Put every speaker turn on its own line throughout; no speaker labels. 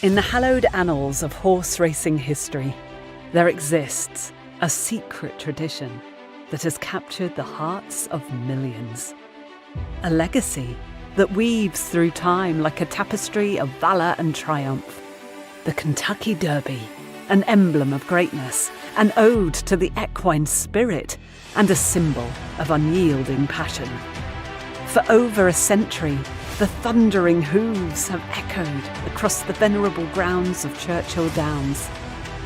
In the hallowed annals of horse racing history, there exists a secret tradition that has captured the hearts of millions. A legacy that weaves through time like a tapestry of valor and triumph. The Kentucky Derby, an emblem of greatness, an ode to the equine spirit, and a symbol of unyielding passion. For over a century, the thundering hooves have echoed across the venerable grounds of Churchill Downs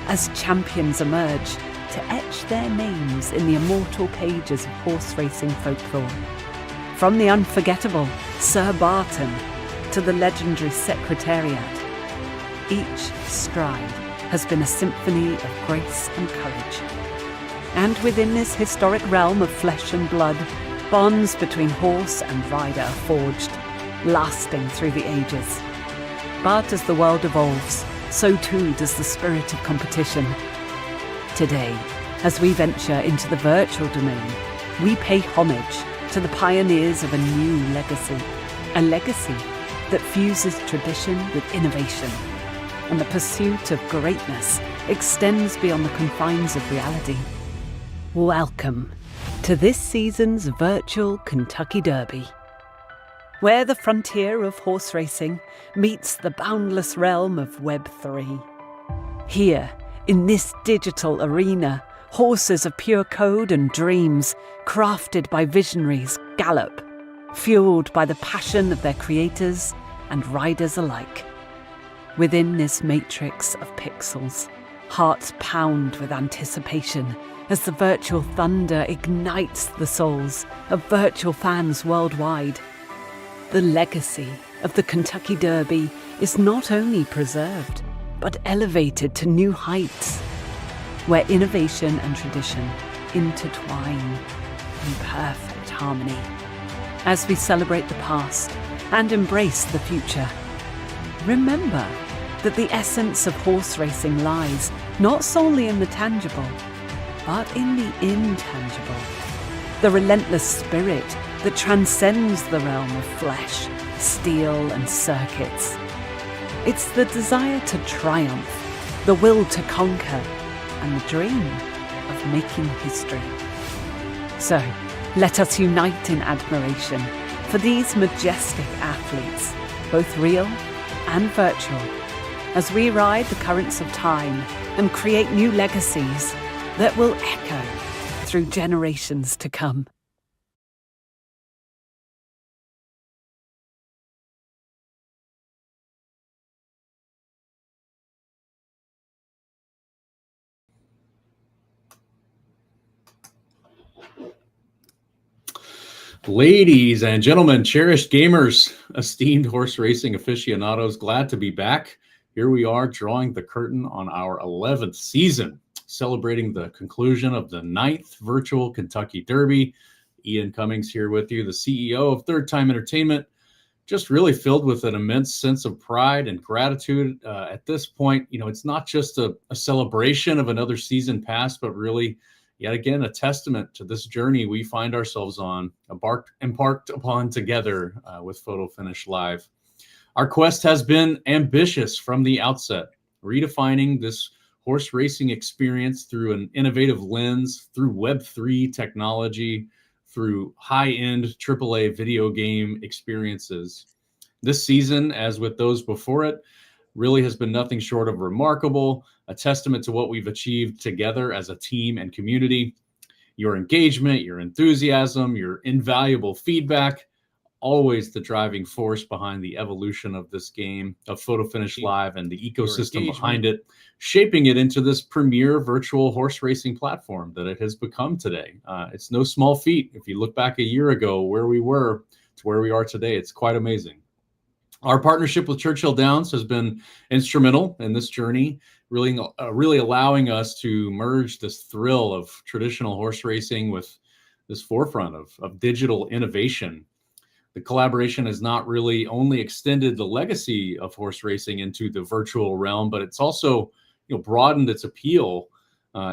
as champions emerge to etch their names in the immortal pages of horse racing folklore. From the unforgettable Sir Barton to the legendary Secretariat, each stride has been a symphony of grace and courage. And within this historic realm of flesh and blood, bonds between horse and rider are forged, lasting through the ages. But as the world evolves, so too does the spirit of competition. Today, as we venture into the virtual domain, we pay homage to the pioneers of a new legacy, a legacy that fuses tradition with innovation, and the pursuit of greatness extends beyond the confines of reality. Welcome to this season's virtual Kentucky Derby, where the frontier of horse racing meets the boundless realm of Web3. Here, in this digital arena, horses of pure code and dreams, crafted by visionaries, gallop, fueled by the passion of their creators and riders alike. Within this matrix of pixels, hearts pound with anticipation as the virtual thunder ignites the souls of virtual fans worldwide. The legacy of the Kentucky Derby is not only preserved, but elevated to new heights, where innovation and tradition intertwine in perfect harmony. As we celebrate the past and embrace the future, remember that the essence of horse racing lies not solely in the tangible, but in the intangible. The relentless spirit that transcends the realm of flesh, steel, and circuits. It's the desire to triumph, the will to conquer, and the dream of making history. So, let us unite in admiration for these majestic athletes, both real and virtual, as we ride the currents of time and create new legacies that will echo through generations to come.
Ladies and gentlemen, cherished gamers, esteemed horse racing aficionados, glad to be back. Here we are drawing the curtain on our 11th season, celebrating the conclusion of the 9th virtual Kentucky Derby. Ian Cummings here with you, the CEO of Third Time Entertainment, just really filled with an immense sense of pride and gratitude. At this point, it's not just a celebration of another season passed, but really, yet again, a testament to this journey we find ourselves on, embarked upon together with Photo Finish Live. Our quest has been ambitious from the outset, redefining this horse racing experience through an innovative lens, through Web3 technology, through high-end AAA video game experiences. This season, as with those before it, really has been nothing short of remarkable, a testament to what we've achieved together as a team and community. Your engagement, your enthusiasm, your invaluable feedback, always the driving force behind the evolution of this game, of Photo Finish Live, and the ecosystem behind it, shaping it into this premier virtual horse racing platform that it has become today. It's no small feat. If you look back a year ago, where we were to where we are today, it's quite amazing. Our partnership with Churchill Downs has been instrumental in this journey, really allowing us to merge this thrill of traditional horse racing with this forefront of digital innovation. The collaboration has not really only extended the legacy of horse racing into the virtual realm, but it's also broadened its appeal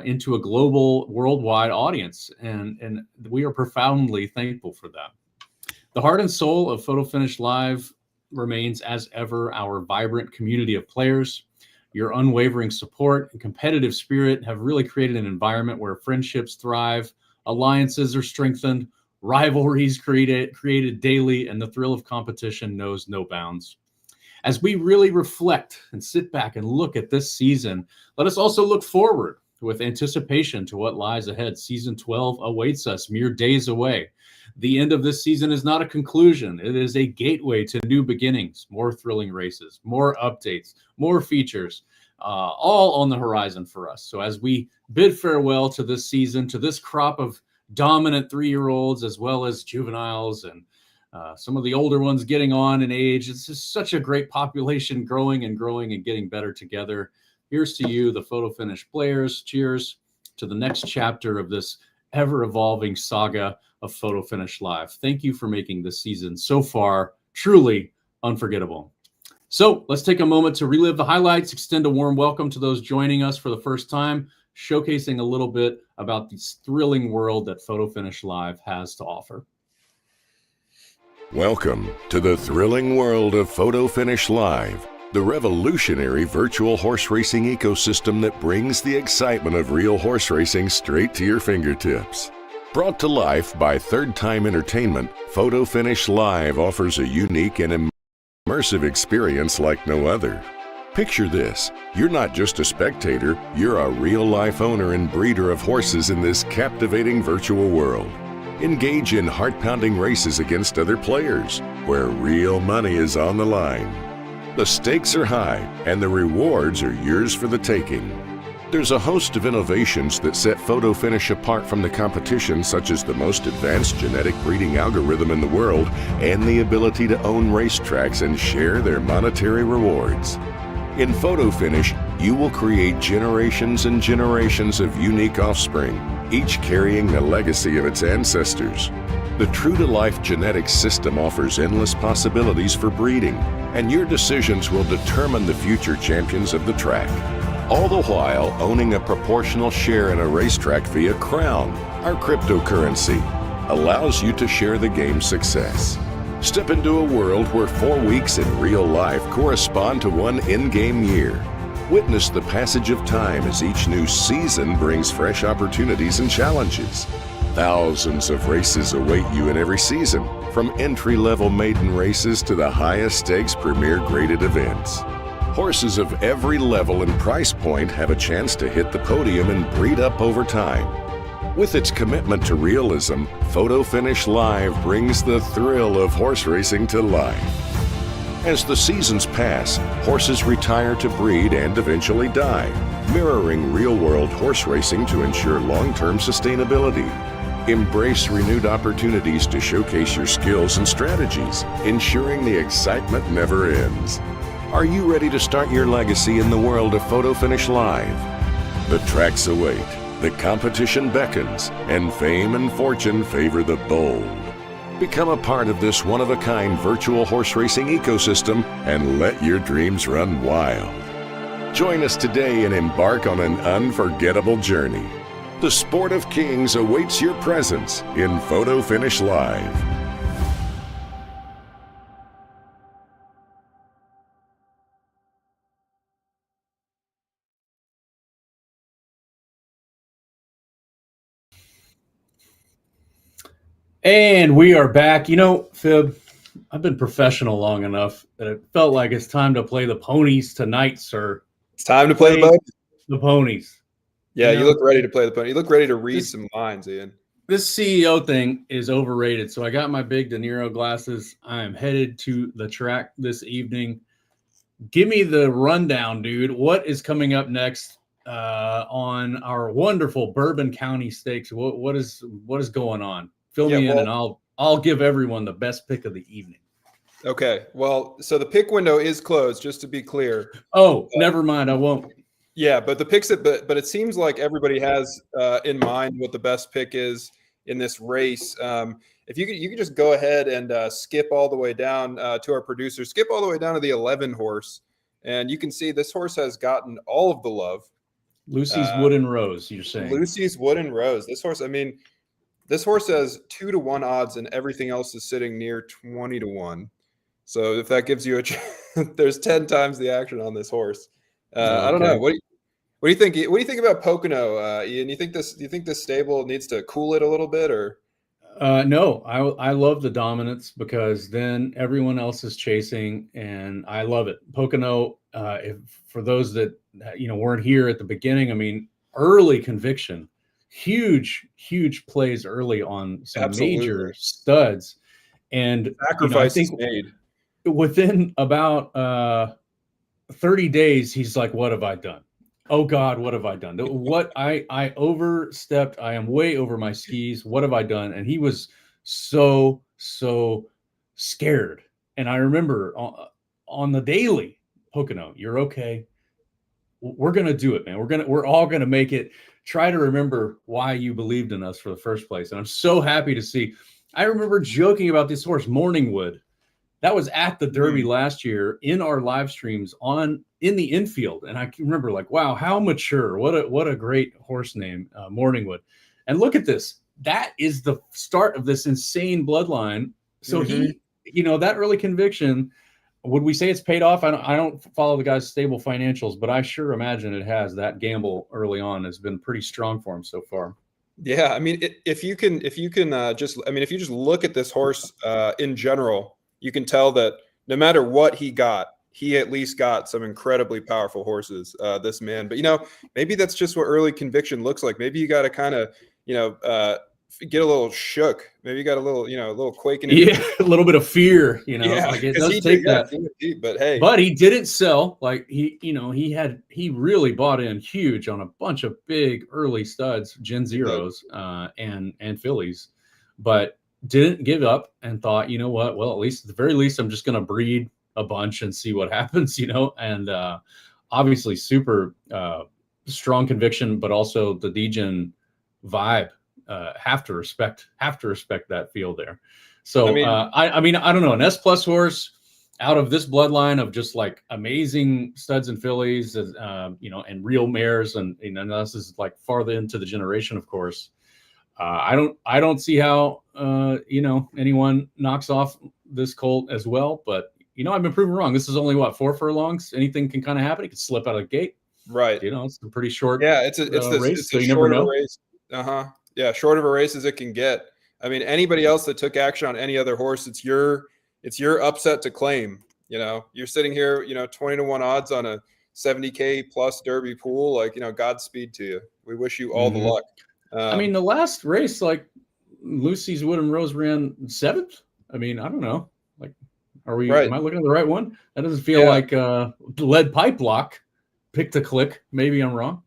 into a global, worldwide audience, and we are profoundly thankful for that. The heart and soul of Photo Finish Live remains, as ever, our vibrant community of players. Your unwavering support and competitive spirit have really created an environment where friendships thrive, alliances are strengthened, rivalries created daily, and the thrill of competition knows no bounds. As we really reflect and sit back and look at this season, let us also look forward with anticipation to what lies ahead. Season 12 awaits us mere days away. The end of this season is not a conclusion. It is a gateway to new beginnings, more thrilling races, more updates, more features, all on the horizon for us. So as we bid farewell to this season, to this crop of dominant 3-year-olds, as well as juveniles and some of the older ones getting on in age, it's just such a great population growing and getting better together. Here's to you, the photo finish players. Cheers to the next chapter of this ever-evolving saga of Photo Finish Live. Thank you for making this season so far truly unforgettable. So let's take a moment to relive the highlights, extend a warm welcome to those joining us for the first time, showcasing a little bit about this thrilling world that Photo Finish Live has to offer.
Welcome to the thrilling world of Photo Finish Live, the revolutionary virtual horse racing ecosystem that brings the excitement of real horse racing straight to your fingertips. Brought to life by Third Time Entertainment, Photo Finish Live offers a unique and immersive experience like no other. Picture this: you're not just a spectator, you're a real-life owner and breeder of horses in this captivating virtual world. Engage in heart-pounding races against other players, where real money is on the line. The stakes are high, and the rewards are yours for the taking. There's a host of innovations that set Photo Finish apart from the competition, such as the most advanced genetic breeding algorithm in the world and the ability to own racetracks and share their monetary rewards. In Photo Finish, you will create generations and generations of unique offspring, each carrying the legacy of its ancestors. The true-to-life genetics system offers endless possibilities for breeding, and your decisions will determine the future champions of the track. All the while owning a proportional share in a racetrack via Crown, our cryptocurrency, allows you to share the game's success. Step into a world where 4 weeks in real life correspond to one in-game year. Witness the passage of time as each new season brings fresh opportunities and challenges. Thousands of races await you in every season, from entry-level maiden races to the highest stakes premier graded events. Horses of every level and price point have a chance to hit the podium and breed up over time. With its commitment to realism, Photo Finish Live brings the thrill of horse racing to life. As the seasons pass, horses retire to breed and eventually die, mirroring real-world horse racing to ensure long-term sustainability. Embrace renewed opportunities to showcase your skills and strategies, ensuring the excitement never ends. Are you ready to start your legacy in the world of Photo Finish Live? The tracks await, the competition beckons, and fame and fortune favor the bold. Become a part of this one-of-a-kind virtual horse racing ecosystem and let your dreams run wild. Join us today and embark on an unforgettable journey. The Sport of Kings awaits your presence in Photo Finish Live.
And we are back. You know, Fib, I've been professional long enough that it felt like it's time to play the ponies tonight, sir.
It's time to play the ponies.
The ponies.
Yeah, you look ready to play the pony. You look ready to read some lines, Ian.
This CEO thing is overrated. So I got my big De Niro glasses. I am headed to the track this evening. Give me the rundown, dude. What is coming up next on our wonderful Bourbon County Stakes? What is going on? Fill me in, and I'll give everyone the best pick of the evening.
Okay. Well, so the pick window is closed, just to be clear.
Oh, never mind. I won't.
Yeah, but the picks, but it seems like everybody has in mind what the best pick is in this race. If you could just go ahead and skip all the way down to our producer, skip all the way down to the 11 horse, and you can see this horse has gotten all of the love.
Lucy's Wooden Rose, you're saying?
Lucy's Wooden Rose. This horse, I mean, this horse has 2-1 odds, and everything else is sitting near 20-1. So if that gives you a there's 10 times the action on this horse. I don't know. What do you think? What do you think about Pocono, Ian? Do you think this stable needs to cool it a little bit, or?
No, I love the dominance because then everyone else is chasing, and I love it. Pocono, for those that weren't here at the beginning, I mean, early conviction, huge plays early on some major studs, and
sacrifices made
within about 30 days. He's like, "What have I done? Oh God, what have I done? What I overstepped. I am way over my skis. What have I done?" And he was so scared. And I remember on the daily, Pocono, you're okay. We're gonna do it, man. We're all gonna make it. Try to remember why you believed in us for the first place. And I'm so happy to see. I remember joking about this horse, Morningwood. That was at the Derby last year in our live streams in the infield. And I can remember like, wow, how mature. What a great horse name, Morningwood. And look at this. That is the start of this insane bloodline. So he, that early conviction, would we say it's paid off? I don't follow the guy's stable financials, but I sure imagine it has. That gamble early on has been pretty strong for him so far.
Yeah. I mean, if you just look at this horse in general, you can tell that no matter what he at least got some incredibly powerful horses, this man. But, maybe that's just what early conviction looks like. Maybe you got to kind of, get a little shook. Maybe you got a little quake in
it. Yeah, a little bit of fear,
Yeah,
like it does take that.
But hey,
he didn't sell. Like he really bought in huge on a bunch of big early studs, Gen Zeros, and fillies, but didn't give up and thought, you know what? Well, at the very least, I'm just going to breed a bunch and see what happens, and obviously super strong conviction, but also the Degen vibe. Have to respect that field there. So I mean, I don't know, an S+ horse out of this bloodline of just like amazing studs and fillies, and real mares, and this is like farther into the generation, of course. I don't see how anyone knocks off this colt as well, but I've been proven wrong. This is only 4 furlongs. Anything can kind of happen. It could slip out of the gate,
right?
It's a pretty short.
Yeah, it's a
race, so you
short
never know.
Race. Yeah, short of a race as it can get. I mean, anybody else that took action on any other horse, it's your upset to claim. You're sitting here, 20-1 odds on a 70K plus Derby pool. Like, Godspeed to you. We wish you all the luck.
I mean, the last race, like Lucy's Wood and Rose ran 7th. I mean, I don't know. Like, am I looking at the right one? That doesn't feel like lead pipe lock. Pick to click. Maybe I'm wrong.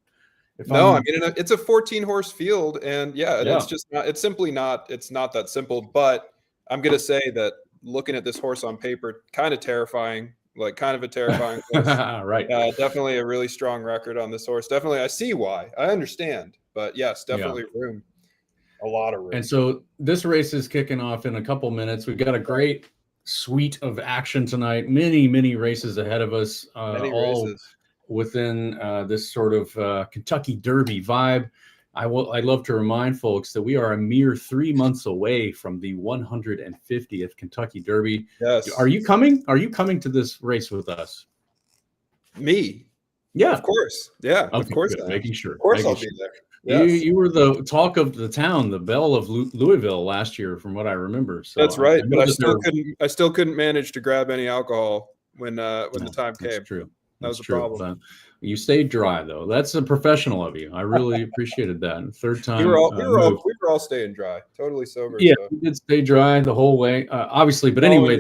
I mean, it's a 14-horse field, and it's just not. It's simply not. It's not that simple. But I'm gonna say that looking at this horse on paper, kind of terrifying. Like kind of a terrifying horse.
Right.
Definitely a really strong record on this horse. Definitely, I see why. I understand. But yes, definitely room. A lot of room.
And so this race is kicking off in a couple minutes. We've got a great suite of action tonight. Many races ahead of us. All races within this sort of Kentucky Derby vibe. I'd love to remind folks that we are a mere 3 months away from the 150th Kentucky Derby.
Yes.
Are you coming? Are you coming to this race with us?
Me?
Yeah.
Of course. Yeah.
Okay,
of course.
Making sure.
Of course I'll be there. Yes.
You were the talk of the town, the belle of Louisville last year, from what I remember. So
that's right. But I still couldn't manage to grab any alcohol when the time came.
That's true.
That was a problem.
You stayed dry, though. That's a professional of you. I really appreciated that. Third time.
We were all staying dry, totally sober.
Yeah, we did stay dry the whole way, obviously. But anyway,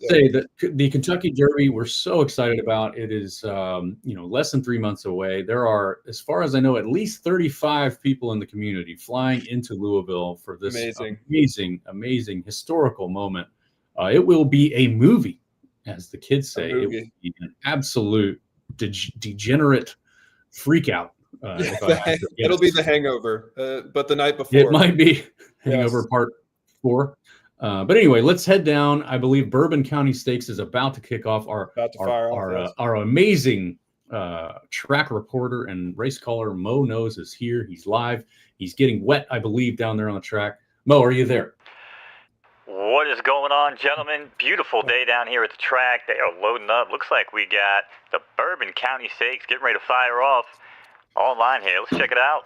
say that the Kentucky Derby we're so excited about. It is, less than 3 months away. There are, as far as I know, at least 35 people in the community flying into Louisville for this amazing historical moment. It will be a movie, as the kids say. It will be an absolute degenerate freak out.
It'll be The Hangover, but the night before.
It might be Hangover Part 4. But anyway, let's head down. I believe Bourbon County Stakes is about to kick off. Our amazing track reporter and race caller Mo Knows is here. He's live. He's getting wet, I believe, down there on the track. Mo, are you there?
What is going on, gentlemen? Beautiful day down here at the track. They are loading up. Looks like we got the Bourbon County Stakes getting ready to fire off online here. Let's check it out.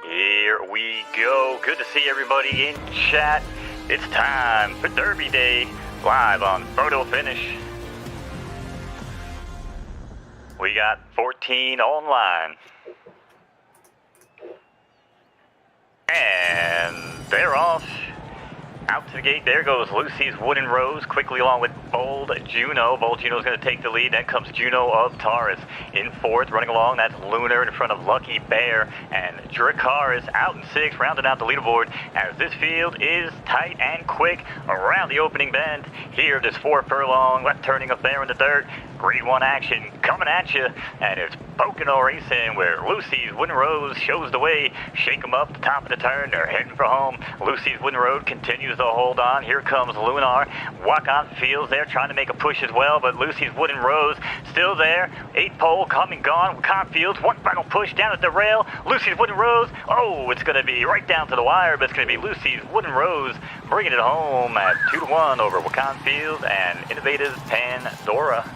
Here we go. Good to see everybody in chat. It's time for Derby Day, live on Photo Finish. We got 14 online. And they're off. Out to the gate, there goes Lucy's Wooden Rose, quickly along with Bold Juno. Bold Juno's going to take the lead. Then comes Juno of Taurus in fourth. Running along, that's Lunar in front of Lucky Bear. And Dracaris out in sixth, rounding out the leaderboard as this field is tight and quick around the opening bend. Here, this 4 furlong, left turning up there in the dirt. Grade 1 action coming at you. And it's Pocono Racing where Lucy's Wooden Rose shows the way. Shake them up the top of the turn. They're heading for home. Lucy's Wooden Rose continues to hold on. Here comes Lunar. Walk-on fields there trying to make a push as well, but Lucy's Wooden Rose still there. 8 pole coming gone. Confields, one final push down at the rail. Lucy's Wooden Rose. Oh, it's going to be right down to the wire, but it's going to be Lucy's Wooden Rose bringing it home at 2-1 over Wakan Fields and Innovative Pandora.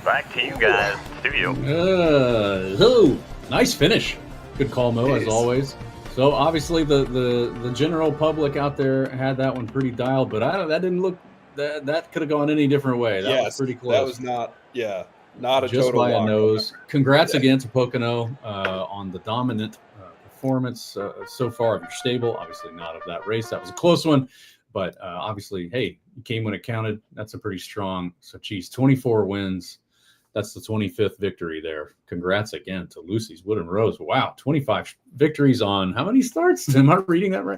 Back to you guys, studio.
Nice finish. Good call, Mo, as always. So obviously the general public out there had that one pretty dialed, but that didn't look that could have gone any different way. That was pretty close.
That was not a
just
total
by a
lock.
nose. Congrats again to Pocono on the dominant performance so far of your stable. Obviously not of that race. That was a close one, but obviously, hey, you came when it counted. That's a pretty strong. So, geez, 24 wins. That's the 25th victory there. Congrats again to Lucy's Wooden Rose. Wow, 25 victories on how many starts? Am I reading that right?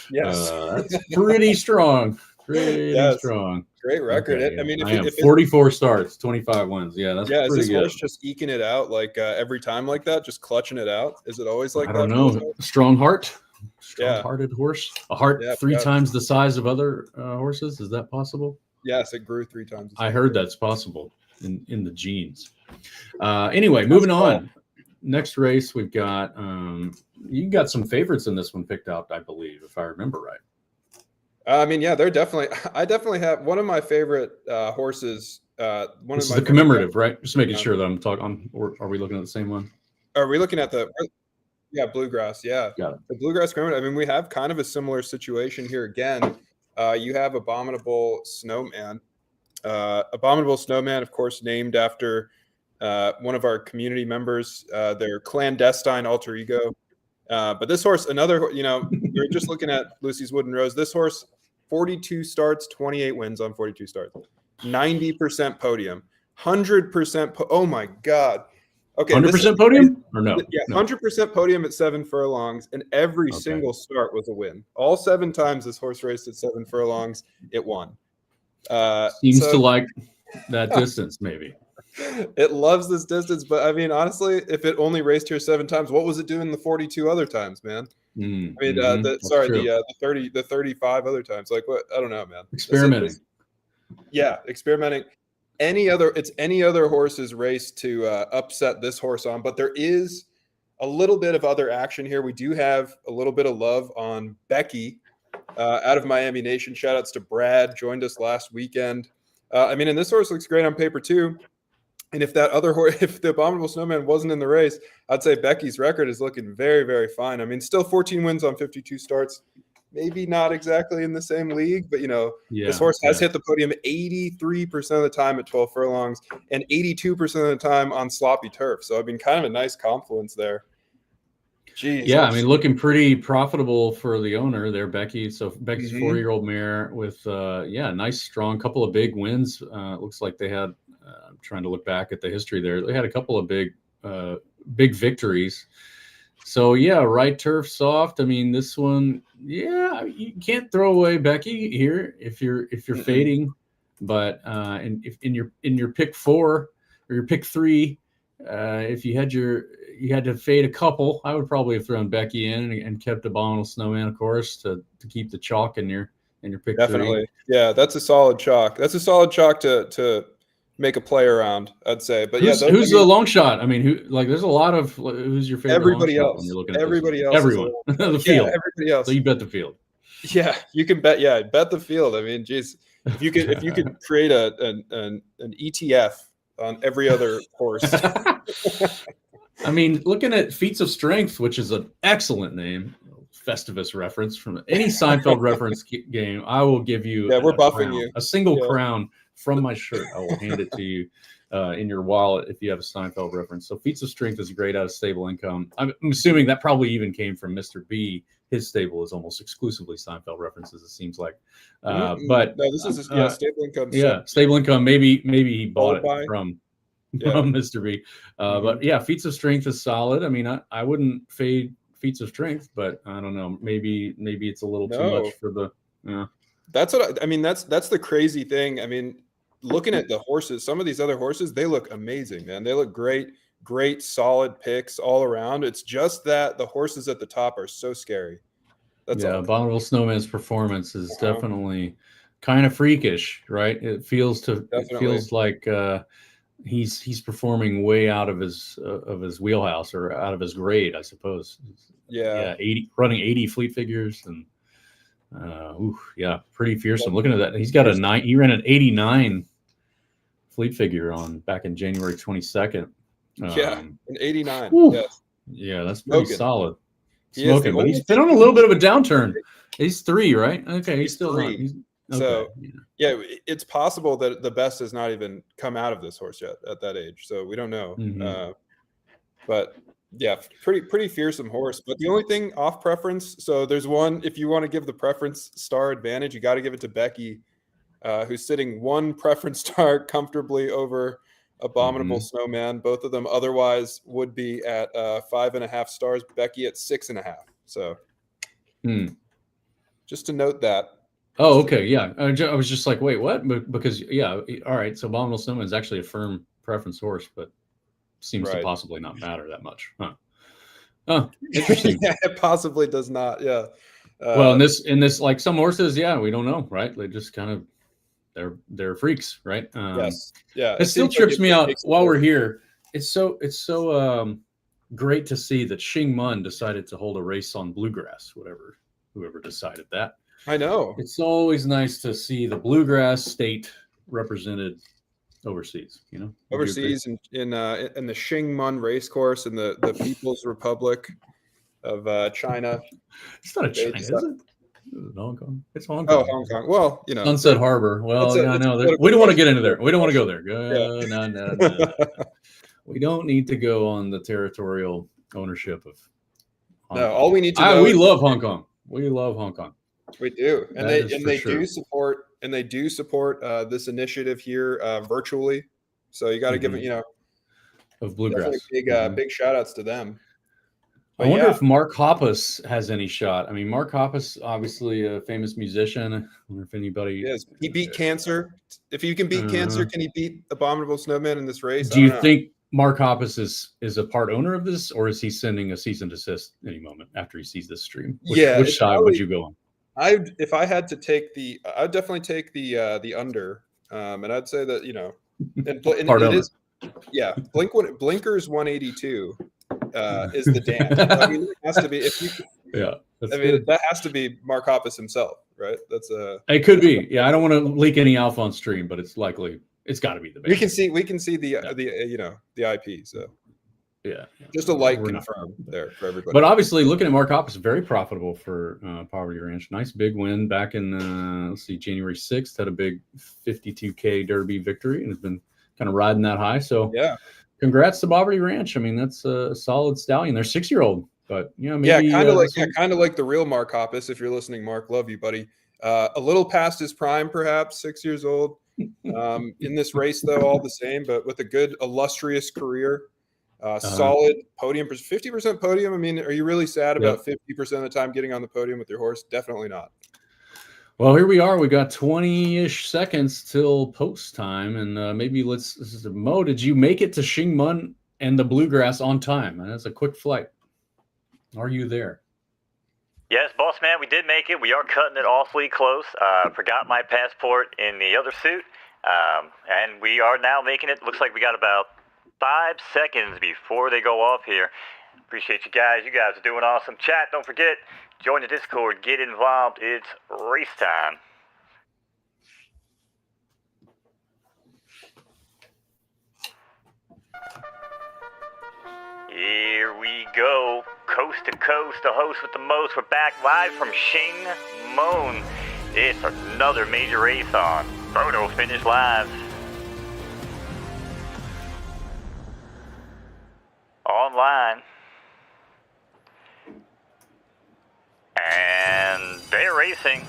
Yes.
That's pretty strong. Pretty strong.
Great record.
Okay,
I mean,
if 44 starts, 25 wins. Yeah, that's pretty
is this
good.
horse just eking it out like every time like that, just clutching it out? Is it always like that?
I don't know. Strong heart. Strong-hearted horse. A heart 3 times the size of other horses. Is that possible?
Yes, it grew 3 times.
I heard that's possible. In the genes. Anyway, moving on. Next race, we've got you got some favorites in this one picked out, I believe, if I remember right.
I mean, yeah, I definitely have one of my favorite horses.
This is the commemorative, right? Just making sure that I'm talking on, or are we looking at the same one?
Are we looking at Bluegrass? Yeah.
Got it.
The Bluegrass Commemorative. I mean, we have kind of a similar situation here again. You have Abominable Snowman. Abominable Snowman, of course, named after one of our community members, their clandestine alter ego. But this horse, you're just looking at Lucy's Wooden Rose. This horse, 42 starts, 28 wins on 42 starts, 90% podium, 100%. Oh my God. Okay.
100% podium or no?
Yeah,
no.
100% podium at 7 furlongs, and every single start was a win. All 7 times this horse raced at 7 furlongs, it won.
Seems to like that distance, maybe.
It loves this distance, but I mean, honestly, if it only raced here 7 times, what was it doing the 42 other times, man? I mean, the 35 other times. Like, what? I don't know, man.
Experimenting.
Experimenting. Any other horse's race to upset this horse on, but there is a little bit of other action here. We do have a little bit of love on Becky. Out of Miami Nation, shout outs to Brad, joined us last weekend. I mean, and this horse looks great on paper too. And if that other horse, if the Abominable Snowman wasn't in the race, I'd say Becky's record is looking very, very fine. I mean, still 14 wins on 52 starts. Maybe not exactly in the same league, but this horse has hit the podium 83% of the time at 12 furlongs and 82% of the time on sloppy turf. So I mean, kind of a nice confluence there. Jeez,
yeah, I mean, looking pretty profitable for the owner there, Becky. So Becky's 4-year-old mare with, nice, strong, couple of big wins. Looks like they had, I'm trying to look back at the history there. They had a couple of big victories. So, right turf, soft. I mean, this one, you can't throw away Becky here if you're fading. But if in your pick 4 or your pick 3, if you had to fade a couple, I would probably have thrown Becky in and kept Abominable Snowman, of course, to keep the chalk in your pick.
Definitely.
3.
Yeah, that's a solid chalk. That's a solid chalk to make a play around, I'd say. But
who's the long shot? I mean, there's a lot of who's your favorite
everybody
long shot
else.
when you're looking at
everybody else.
Everyone. The field.
Yeah, everybody else.
So you bet the field.
Yeah, you can bet. Yeah, bet the field. I mean, geez, if you could create an ETF on every other horse.
I mean, looking at Feats of Strength, which is an excellent name, Festivus reference from any Seinfeld reference game, I will give you.
Yeah, we're buffing
crown,
you.
A single crown from my shirt. I will hand it to you in your wallet if you have a Seinfeld reference. So Feats of Strength is great out of Stable Income. I'm assuming that probably even came from Mr. B. His stable is almost exclusively Seinfeld references, it seems like. But
no, this is Stable Income.
Yeah, Stable Income. Maybe he bought it from Mr. B. But yeah, Feats of Strength is solid. I mean, I wouldn't fade Feats of Strength, but I don't know. Maybe it's a little too much for the.
That's what I mean. That's the crazy thing. I mean, looking at the horses, some of these other horses, they look amazing, man. They look great, solid picks all around. It's just that the horses at the top are so scary. That's all.
Abominable Snowman's performance is definitely kind of freakish, right? It feels like he's performing way out of his wheelhouse or out of his grade, I suppose. Yeah, running 80 fleet figures and pretty fearsome. Looking at that, he's got he ran an 89 fleet figure back in January 22nd.
An 89. Yes.
Yeah, that's pretty solid.
Smoking,
but he's been on a little bit of a downturn. He's 3, right? Okay, he's still
3. So it's possible that the best has not even come out of this horse yet at that age. So we don't know. But yeah, pretty fearsome horse. But the only thing off preference. So there's one. If you want to give the preference star advantage, you got to give it to Becky, who's sitting 1 preference star comfortably over Abominable Snowman. Both of them otherwise would be at 5.5 stars. Becky at 6.5. So just to note that.
Oh, okay. Yeah. I was just like, wait, what? Because, all right. So Abominable Snowman is actually a firm preference horse, but seems to possibly not matter that much. Huh. Oh, interesting.
Yeah, it possibly does not. Yeah.
Well, in this, like some horses, we don't know, right? They just kind of, they're freaks, right?
Yes. Yeah.
It still trips me out while we're here. It's so great to see that Xing Mun decided to hold a race on Bluegrass, whoever decided that.
I know.
It's always nice to see the Bluegrass state represented overseas,
overseas in the Xing Mun race course in the People's Republic of China.
It's not a China, is it? Hong Kong. It's Hong Kong.
Oh, Hong Kong. Well,
Sunset Harbor. Well, I know. We don't want to get into there. We don't want to go there. No. We don't need to go on the territorial ownership of Hong Kong.
All we need to know
we love Hong Kong. We love Hong Kong.
We do. And they do support this initiative here virtually. So you got to give it,
of Bluegrass.
Big shout outs to them.
I wonder if Mark Hoppus has any shot. I mean, Mark Hoppus, obviously a famous musician. I wonder if anybody
is. He beat Cancer. If you can beat Cancer, can he beat Abominable Snowman in this race?
Do you think Mark Hoppus is a part owner of this, or is he sending a cease and desist any moment after he sees this stream? Which side would you go on?
If I had to take I'd definitely take the under. And I'd say that, it is. Yeah. Blinkers 182. Is the dam. I mean, it has to be that has to be Mark Hoppus himself, right?
It could be. Yeah, I don't want to leak any alpha on stream, but it's likely it's got to be the best.
We can see the IP. So just a confirm there for everybody.
But obviously, looking at Mark Hoppus, very profitable for Poverty Ranch. Nice big win back in January 6th. Had a big 52K Derby victory and has been kind of riding that high. So congrats to Poverty Ranch. I mean, that's a solid stallion. They're 6-year-old, but maybe
kind of like the real Mark Hoppus. If you're listening, Mark, love you, buddy. A little past his prime, perhaps 6 years old. In this race, though, all the same, but with a good, illustrious career, solid podium, 50% podium. I mean, are you really sad about 50% of the time getting on the podium with your horse? Definitely not.
Well, here we are. We got 20-ish seconds till post time, and maybe Mo, did you make it to Xing Mun and the Bluegrass on time? That's a quick flight. Are you there?
Yes, boss man, we did make it. We are cutting it awfully close. Forgot my passport in the other suit. And we are now making it. Looks like we got about 5 seconds before they go off here. Appreciate you guys. You guys are doing awesome. Chat, don't forget, join the Discord, get involved. It's race time. Here we go, coast to coast, the host with the most. We're back live from Shing Mon. It's another major race on Photo Finish Live. Online. And they're racing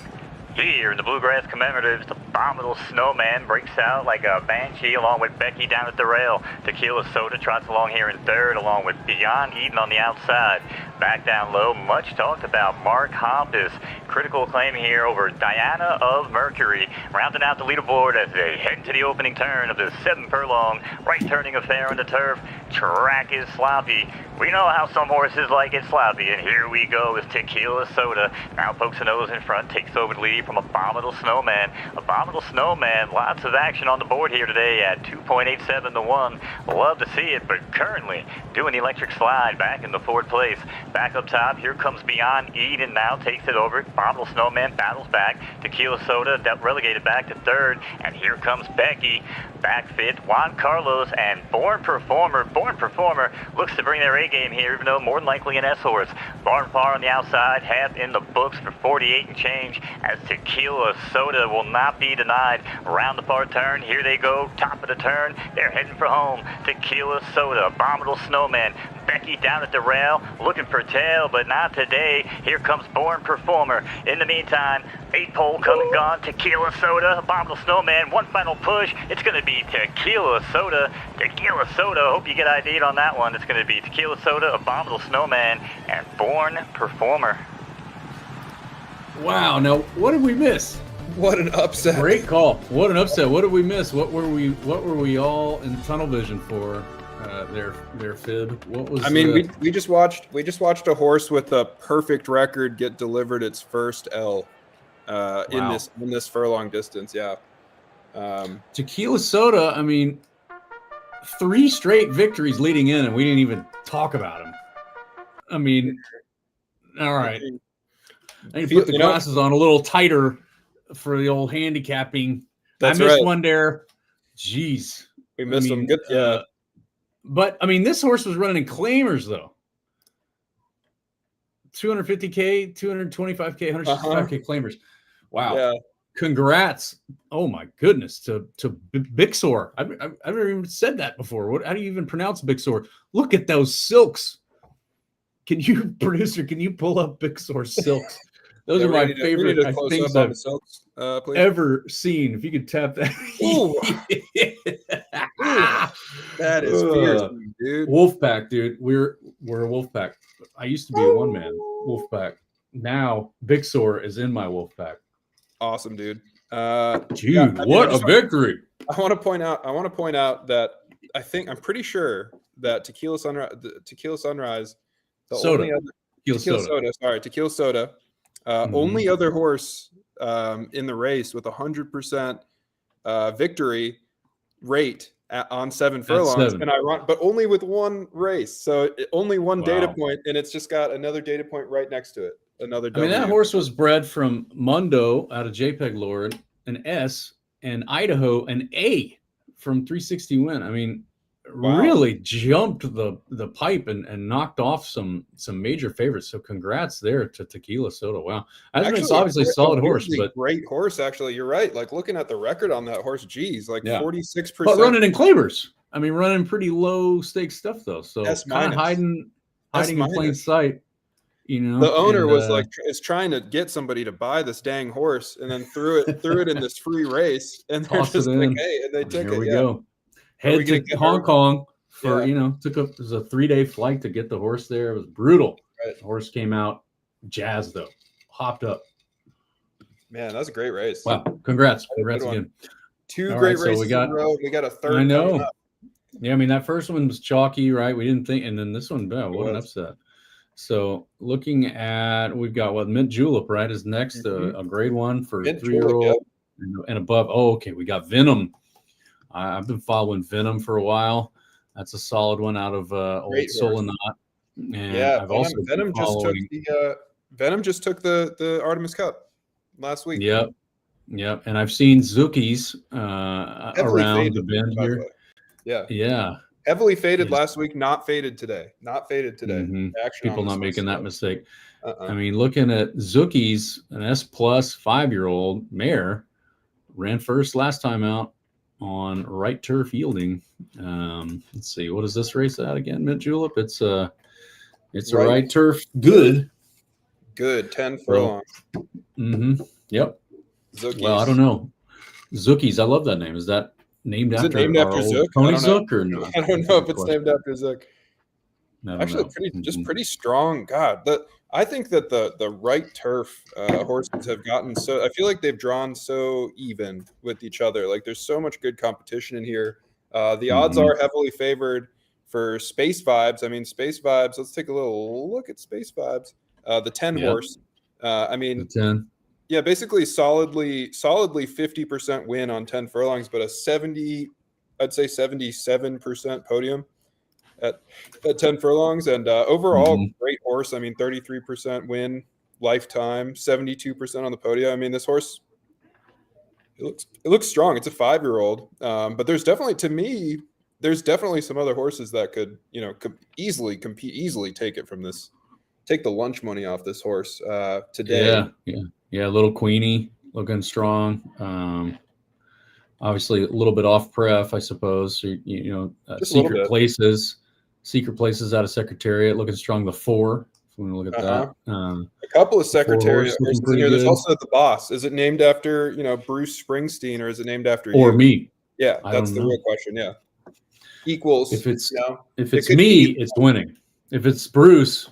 here in the Bluegrass Commemorative. The Abominable Snowman breaks out like a banshee along with Becky down at the rail. Tequila Soda trots along here in third along with Beyond Eden on the outside. Back down low, much talked about Mark Hoppus. Critical acclaim here over Diana of Mercury. Rounding out the leaderboard as they head to the opening turn of the 7 furlong right turning affair on the turf. Track is sloppy. We know how some horses like it sloppy, and here we go with Tequila Soda. Now pokes a nose in front, takes over the lead from Abominable Snowman. Abominable Snowman, lots of action on the board here today at 2.87 to 1. Love to see it, but currently doing the electric slide back in the 4th place. Back up top, here comes Beyond Eden now, takes it over. Abominable Snowman battles back. Tequila Soda relegated back to 3rd, and here comes Becky. Back 5th, Juan Carlos, and Born Performer. Born Performer looks to bring their A-game here, even though more than likely an S-horse. Barn Par on the outside, half in the books for 48 and change, as Tequila Soda will not be denied. Around the par turn, here they go, top of the turn, they're heading for home. Tequila Soda, Abominable Snowman, Becky down at the rail, looking for tail, but not today. Here comes Born Performer. In the meantime, 8 pole come and gone. Tequila Soda, Abominable Snowman, one final push. It's going to be Tequila Soda. Tequila Soda, hope you get ID'd on that one. It's going to be Tequila Soda, Abominable Snowman, and Born Performer.
Wow. Now, what did we miss?
What an upset!
Great call. What an upset. What did we miss? What were we all in tunnel vision for? Their fib. What was?
I mean, we just watched a horse with a perfect record get delivered its first L in this furlong distance. Yeah.
Tequila Soda. I mean, 3 straight victories leading in, and we didn't even talk about him. I mean, all right. I need to put the glasses on a little tighter for the old handicapping.
That's
I missed
right.
one there. Jeez,
We missed some good. Yeah.
But I mean, this horse was running in claimers though. 250K, 225K, 165K claimers. Wow.
Yeah.
Congrats. Oh my goodness. To Bixor. I've never even said that before. How do you even pronounce Bixor? Look at those silks. Can you, producer, pull up Bixor silks? Those are my favorite things I've ever seen. If you could tap that.
Ooh. That is fierce, dude.
Wolfpack, dude. We're a Wolfpack. I used to be a one-man Wolfpack. Now Bixor is in my Wolfpack.
Awesome, dude.
Dude, what a victory!
I want to point out that I'm pretty sure that Tequila Sunrise, Tequila Soda, only other horse in the race with 100% victory rate on 7 furlongs, but only with 1 race, so only one data point, and it's just got another data point right next to it. Another W.
I mean, that horse was bred from Mundo out of JPEG Lord, an S, and Idaho, an A from 360 Win. I mean, really jumped the pipe and knocked off some major favorites. So congrats there to Tequila Soda. Wow. It's obviously a solid horse, but
great horse. Actually, you're right. Like looking at the record on that horse, geez, like 46%.
But running in claimers. I mean, running pretty low stakes stuff though. So kind of hiding in plain sight. You know,
the owner is trying to get somebody to buy this dang horse, and then threw it in this free race, and they're just like, hey, and they took it.
Here we go. Head to Hong Kong for it was a 3-day flight to get the horse there. It was brutal. Right. The horse came out jazzed though, hopped up.
Man, that was a great race.
Wow, congrats again.
2 great races in a row. We got a third.
I know. Yeah, I mean that first one was chalky, right? We didn't think, and then this one, what an upset. So looking at, we've got what, Mint Julip, right, is next, a grade 1 for
Mint
3-year-old
Julip,
and above. Oh, okay, we got Venom. I've been following Venom for a while. That's a solid one out of old
Great horse.
Solanot. And
Yeah,
I've also been following.
Venom just took the Artemis Cup last week.
Yep. And I've seen Zookies around the bend
by the
here.
way. Yeah.
Yeah.
Heavily faded last week, not faded today.
Mhm.
Action
People
on this
not
one,
making that
so.
mistake. I mean, looking at Zookies, an S+ 5-year-old mare, ran first last time out on right turf yielding. Let's see, what is this race at again? Mint Julip. It's a right turf. Good
10 furlongs.
Yep.
Zookies.
Well, I don't know. Zookies. I love that name. Is that named after our old
Zook?
Tony Zook or no?
I don't know if it's named after Zook. Actually,
know.
pretty strong. God, I think that the right turf horses have gotten so. I feel like they've drawn so even with each other. Like there's so much good competition in here. The odds are heavily favored for Space Vibes. I mean, Space Vibes. Let's take a little look at Space Vibes. The 10 horse. I mean,
the 10.
Yeah, basically solidly 50% win on 10 furlongs, but a 77% podium at 10 furlongs. And overall, great horse. I mean, 33% win lifetime, 72% on the podium. I mean, this horse, it looks strong. It's a 5-year-old, but there's definitely, to me, there's definitely some other horses that could, easily compete, easily take the lunch money off this horse today.
Yeah, little Queenie looking strong. Obviously a little bit off pref, I suppose. Secret Places out of Secretariat looking strong. The 4, if we want to look at that.
A couple of Secretariat horses in here. There's also the Boss. Is it named after Bruce Springsteen, or is it named after you?
Me?
Yeah, that's the real question. Yeah, equals.
If it's me, it's winning. If it's Bruce,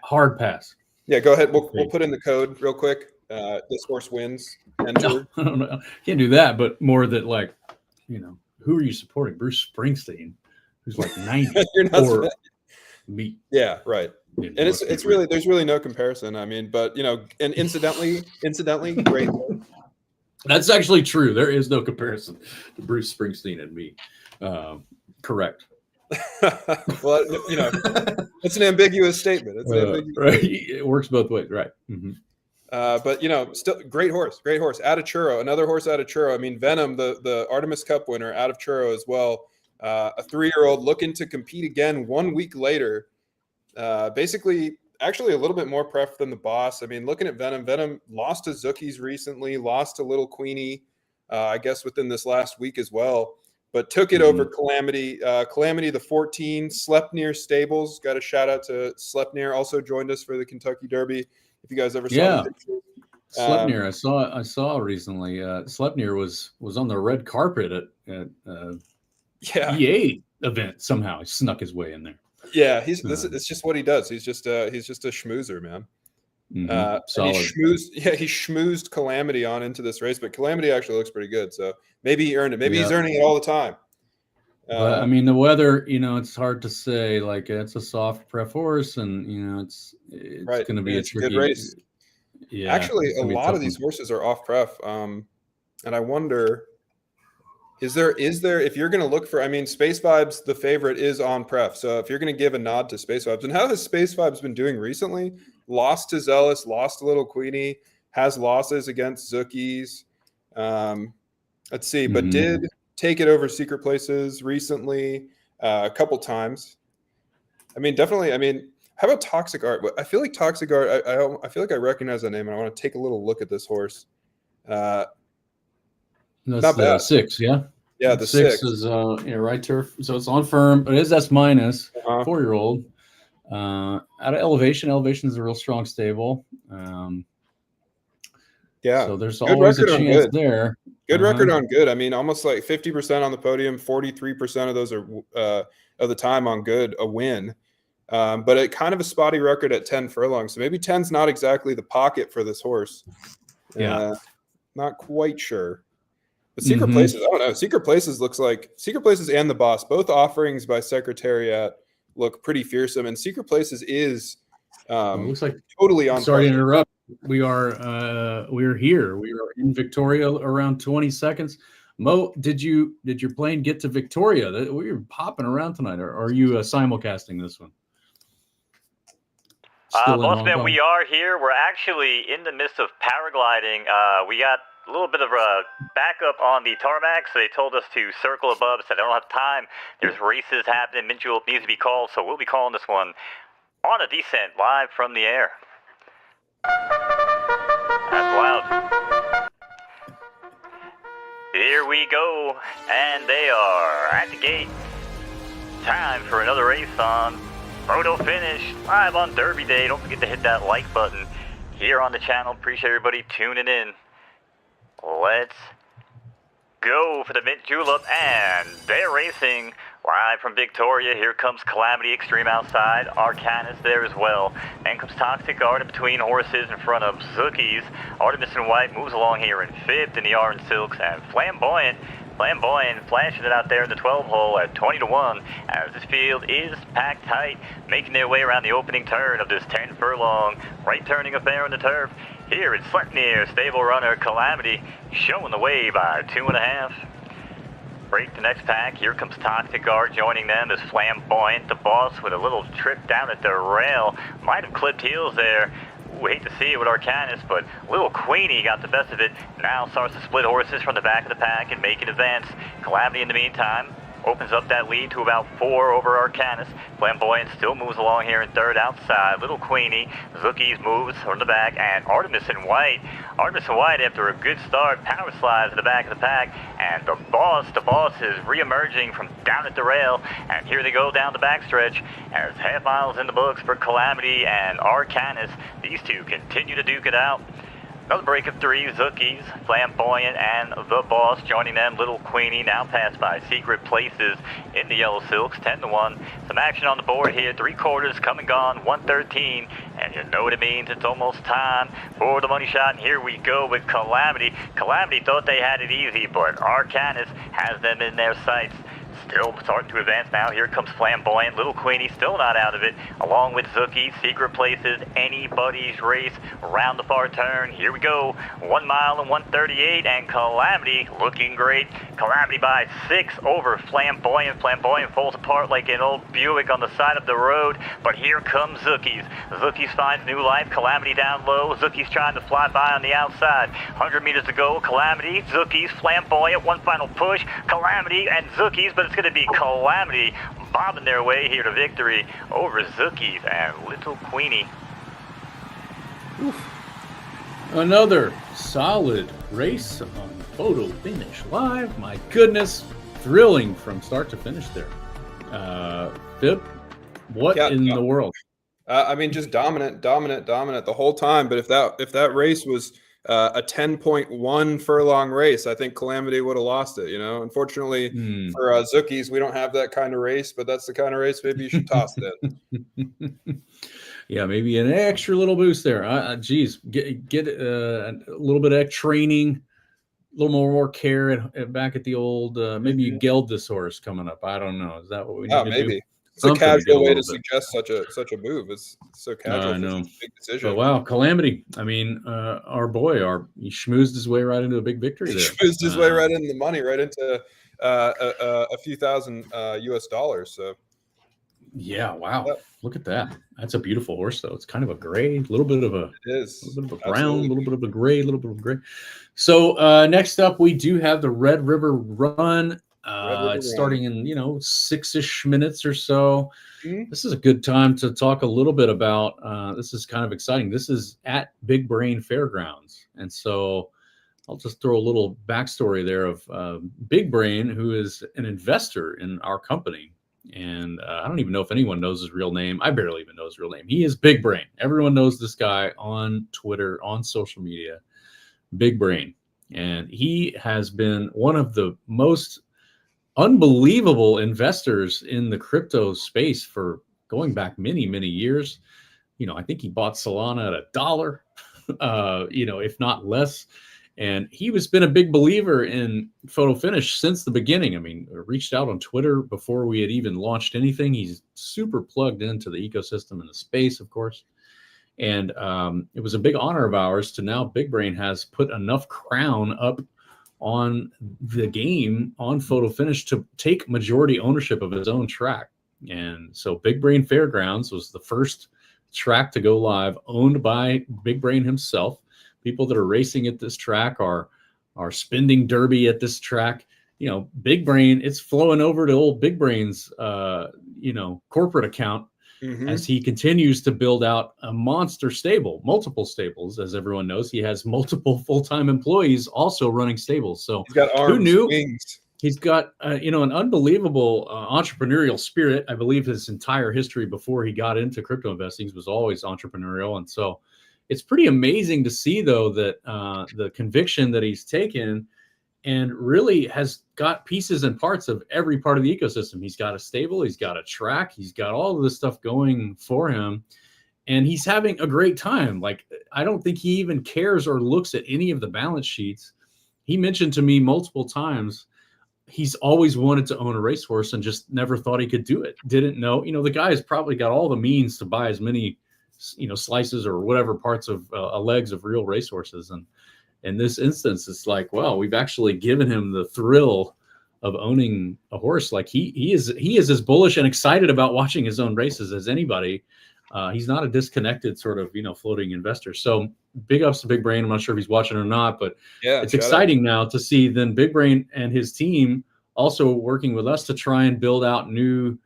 hard pass.
Yeah, go ahead. We'll put in the code real quick. This horse wins. Enter.
No, I don't know. Can't do that, but more that who are you supporting? Bruce Springsteen, who's like 90.
You're not
or me.
Yeah, right. And it's really, there's really no comparison. I mean, but and incidentally, great.
That's actually true. There is no comparison to Bruce Springsteen and me. Correct.
Well, it's an ambiguous statement.
Right. It works both ways, right?
But still great horse. Out of Churro, another horse out of Churro. I mean, Venom, the Artemis Cup winner, out of Churro as well. A 3-year-old looking to compete again 1 week later. Basically, actually a little bit more pref than the Boss. I mean, looking at Venom lost to Zookies recently, lost to Little Queenie, I guess within this last week as well. But took it over Calamity. Calamity, the 14, Sleipnir Stables. Got a shout out to Sleipnir. Also joined us for the Kentucky Derby. If you guys ever saw the picture.
Sleipnir, I saw recently. Sleipnir was on the red carpet at EA event. Somehow he snuck his way in there.
Yeah, it's just what he does. He's just a schmoozer, man.
Solid.
He schmoozed Calamity on into this race, but Calamity actually looks pretty good. So maybe he earned it. Maybe he's earning it all the time.
But I mean, the weather, it's hard to say. Like, it's a soft pref horse, and it's going to be a tricky
good race.
Yeah,
actually, a lot of these horses are off pref, and I wonder, is there if you're going to look for? I mean, Space Vibes, the favorite, is on pref. So if you're going to give a nod to Space Vibes, and how has Space Vibes been doing recently? Lost to Zealous, lost to Little Queenie, has losses against Zookies. Let's see, but did take it over Secret Places recently a couple times. I mean, definitely. I mean, how about Toxic Art? I feel like Toxic Art, I feel like I recognize that name, and I want to take a little look at this horse.
That's
not bad.
6, yeah?
Yeah, the
6 is right turf. So it's on firm, but it is S-, 4-year-old. Out of Elevation. Elevation is a real strong stable. So there's always a chance there.
Good record on good. I mean, almost like 50% on the podium, 43% of those are of the time on good, a win. But it kind of a spotty record at 10 furlongs. So maybe 10's not exactly the pocket for this horse. Not quite sure. But Secret Places, I don't know. Secret Places looks like Secret Places and the Boss, both offerings by Secretariat. look pretty fearsome. And Secret Places is
looks like
totally on.
Sorry to interrupt. We're here. We are in Victoria around 20 seconds. Mo, did your plane get to Victoria? We were popping around tonight. Or are you simulcasting this one?
Bossman, we are here. We're actually in the midst of paragliding. We got a little bit of a backup on the tarmac, so they told us to circle above, said they don't have time. There's races happening. Mint Julep needs to be called, so we'll be calling this one on a descent live from the air. That's loud. Here we go, and they are at the gate. Time for another race on Photo Finish, live on Derby Day. Don't forget to hit that like button here on the channel. Appreciate everybody tuning in. Let's go for the Mint Julep, and they're racing live from Victoria. Here comes Calamity Extreme outside. Arcanus there as well. And comes Toxic Art in between horses in front of Zookies. Artemis and White moves along here in 5th in the Orange Silks, and Flamboyant flashing it out there in the 12 hole at 20-1 as this field is packed tight, making their way around the opening turn of this 10 furlong right turning affair on the turf. Here it's Sleipnir, stable runner Calamity, showing the way by 2.5. Break the next pack. Here comes Toxic Guard joining them as Flamboyant, the boss, with a little trip down at the rail. Might have clipped heels there. Ooh, hate to see it with Arcanus, but Little Queenie got the best of it. Now starts to split horses from the back of the pack and make an advance. Calamity in the meantime opens up that lead to about 4 over Arcanus. Flamboyant still moves along here in 3rd outside. Little Queenie, Zookies moves from the back, and Artemis and White, after a good start, power slides to the back of the pack, and the boss is re-emerging from down at the rail, and here they go down the backstretch as half miles in the books for Calamity and Arcanus. These two continue to duke it out. Another break of 3, Zookies, Flamboyant, and the boss joining them. Little Queenie now passed by Secret Places in the Yellow Silks, 10-1. Some action on the board here, 3/4 come and gone, 113, and you know what it means. It's almost time for the money shot, and here we go with Calamity. Calamity thought they had it easy, but Arcanus has them in their sights. Still starting to advance now. Here comes Flamboyant. Little Queenie still not out of it, along with Zookie. Secret Places, anybody's race around the far turn. Here we go. 1 mile and 138, and Calamity looking great. Calamity by 6 over Flamboyant. Flamboyant falls apart like an old Buick on the side of the road, but here comes Zookies. Zookies finds new life. Calamity down low. Zookie's trying to fly by on the outside. 100 meters to go. Calamity, Zookies, Flamboyant. One final push. Calamity and Zookies, but it's going to be Calamity bobbing their way here to victory over Zookies and Little Queenie.
Oof. Another solid race on Photo Finish Live. My goodness, thrilling from start to finish there. Fib, what in the world?
I mean, just dominant the whole time. But if that race was a 10.1 furlong race, I think Calamity would have lost it. Unfortunately for Zookies, we don't have that kind of race, but that's the kind of race maybe you should toss it in.
Yeah, maybe an extra little boost there. Geez, get a little bit of training, a little more care back at the old. Maybe you geld this horse coming up. I don't know. Is that what we need to do?
It's a casual way to suggest such a move. It's so casual.
I know.
It's a big decision.
But wow, Calamity. I mean, our boy, he schmoozed his way right into a big victory there.
He schmoozed his way right into the money, right into a few thousand US dollars. So.
Yeah, wow. Yep. Look at that. That's a beautiful horse, though. It's kind of a gray, a little bit of a brown, a little bit of a gray, a little bit of a gray. So next up, we do have the Red River Run. It's starting in 6-ish minutes or so. This is a good time to talk a little bit about this is kind of exciting. This is at Big Brain Fairgrounds, and so I'll just throw a little backstory there of Big Brain, who is an investor in our company, and I don't even know if anyone knows his real name. I barely even know his real name. He is Big Brain. Everyone knows this guy on Twitter, on social media. Big Brain, and he has been one of the most unbelievable investors in the crypto space for going back many, many years. I think he bought Solana at $1, if not less. And he was been a big believer in photo finish since the beginning. I mean, reached out on Twitter before we had even launched anything. He's super plugged into the ecosystem and the space, of course. And it was a big honor of ours to now Big Brain has put enough crown up on the game on photo finish to take majority ownership of his own track. And so Big Brain Fairgrounds was the first track to go live, owned by Big Brain himself. People that are racing at this track are spending derby at this track. You know, Big Brain, it's flowing over to old Big Brain's corporate account as he continues to build out a monster stable, multiple stables. As everyone knows, he has multiple full-time employees also running stables. So
he's got arms,
who knew?
wings.
He's got an unbelievable entrepreneurial spirit. I believe his entire history before he got into crypto investing was always entrepreneurial. And so it's pretty amazing to see, though, that the conviction that he's taken and really has got pieces and parts of every part of the ecosystem. He's got a stable, he's got a track, he's got all of this stuff going for him, and he's having a great time. Like, I don't think he even cares or looks at any of the balance sheets. He mentioned to me multiple times he's always wanted to own a racehorse and just never thought he could do it. Didn't know. The guy has probably got all the means to buy as many slices or whatever parts of legs of real racehorses. And in this instance, it's like, well, we've actually given him the thrill of owning a horse. Like he is as bullish and excited about watching his own races as anybody. He's not a disconnected sort of, floating investor. So big ups to Big Brain. I'm not sure if he's watching or not, but yeah, it's exciting now to see then Big Brain and his team also working with us to try and build out new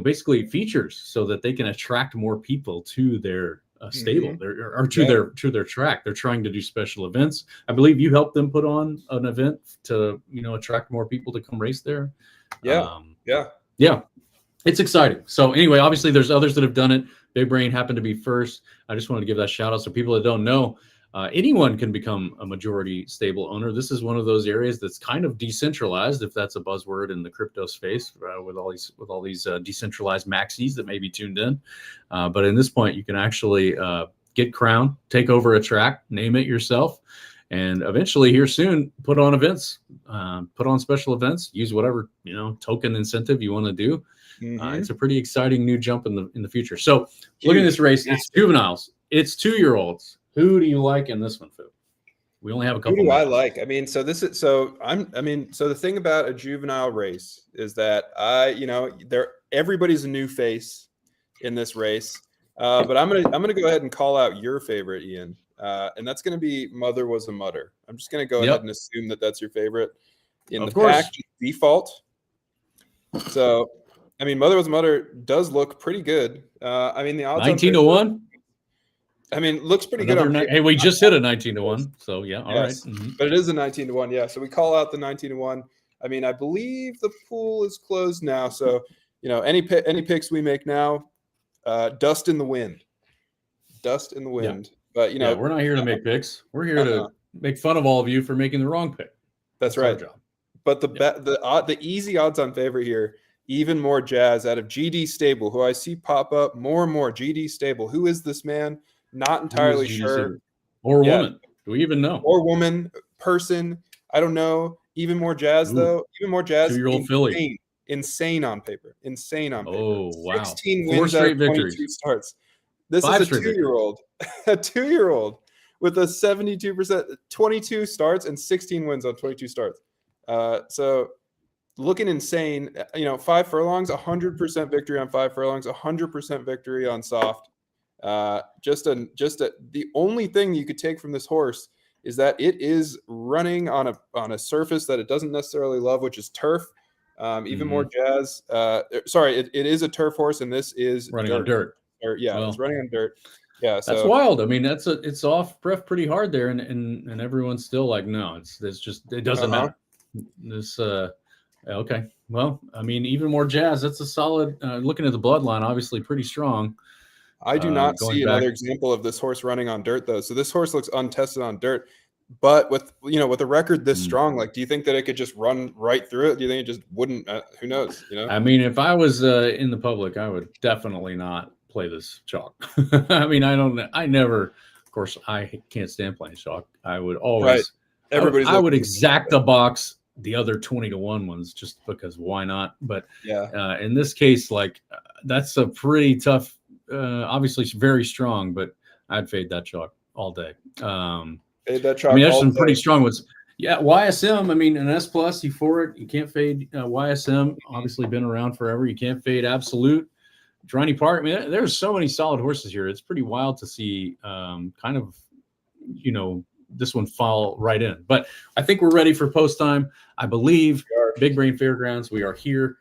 basically features so that they can attract more people to their stable or to their track. They're trying to do special events. I believe you helped them put on an event to, attract more people to come race there.
Yeah.
It's exciting. So anyway, obviously there's others that have done it. Big Brain happened to be first. I just wanted to give that shout out. So people that don't know, anyone can become a majority stable owner. This is one of those areas that's kind of decentralized, if that's a buzzword in the crypto space, with all these decentralized maxis that may be tuned in. But in this point, you can actually get crown, take over a track, name it yourself, and eventually here soon put on events, put on special events, use whatever token incentive you want to do. It's a pretty exciting new jump in the future. So look at this race. It's juveniles. It's 2-year-olds. Who do you like in this one, Phil? We only have a couple.
Who do I like? I mean, so the thing about a juvenile race is that everybody's a new face in this race. But I'm gonna go ahead and call out your favorite, Ian, and that's gonna be Mother Was a Mutter. I'm just gonna go ahead and assume that that's your favorite in the pack default. So, I mean, Mother Was a Mutter does look pretty good. I mean, the odds
19-1.
I mean, looks pretty good.
Hey, we just hit a 19-1 . So yeah, all right. Mm-hmm.
But it is a 19-1. Yeah. So we call out the 19-1. I mean, I believe the pool is closed now. So, any picks we make now, dust in the wind. Dust in the wind. Yeah. But
we're not here to make picks. We're here to make fun of all of you for making the wrong pick.
That's right. Our job. But the easy odds on favorite here, even more jazz out of GD Stable, who I see pop up more and more. GD Stable. Who is this man? Not entirely sure.
Or woman. Do we even know?
Or woman, person. I don't know. Even more jazz, though. Even more jazz.
2-year-old filly.
Insane on paper.
Oh, wow.
16 wins out of 22 starts. This is a 2-year-old. A 2-year-old with a 72%, 22 starts and 16 wins on 22 starts. So looking insane. 5 furlongs, 100% victory on 5 furlongs, 100% victory on soft. The only thing you could take from this horse is that it is running on a surface that it doesn't necessarily love, which is turf. Even more jazz. It is a turf horse, and this is
running on dirt.
It's running on dirt. Yeah, so
that's wild. I mean, it's off breath pretty hard there, and everyone's still like, no, it doesn't matter. This okay. Well, I mean, even more jazz. That's a solid. Looking at the bloodline, obviously pretty strong.
I do not see another example of this horse running on dirt, though. So this horse looks untested on dirt, but with a record this strong, like, do you think that it could just run right through it? Do you think it just wouldn't? Who knows?
I mean, if I was in the public, I would definitely not play this chalk. I mean, I never course, I can't stand playing chalk. I would always,
Everybody's
I would exact the box the other 20-1 ones just because why not? But in this case, like that's a pretty tough. Obviously, it's very strong, but I'd fade that chalk all day.
Fade that chalk.
I mean, there's some pretty strong ones. Yeah, YSM. I mean, an S plus euphoric. You can't fade YSM. Obviously, been around forever. You can't fade Absolute. Droney Park. I mean, there's so many solid horses here. It's pretty wild to see. Kind of, this one fall right in. But I think we're ready for post time. I believe Big Brain Fairgrounds. We are here.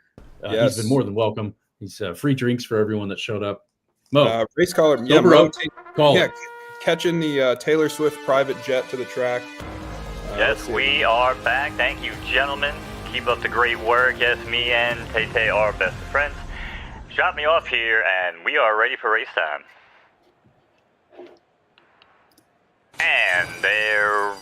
He's been more than welcome. He's free drinks for everyone that showed up. Mo,
race caller.
Mo,
catching the Taylor Swift private jet to the track.
Yes, we are back. Thank you, gentlemen. Keep up the great work. Yes, me and Tay are best of friends. Shot me off here, and we are ready for race time. And they're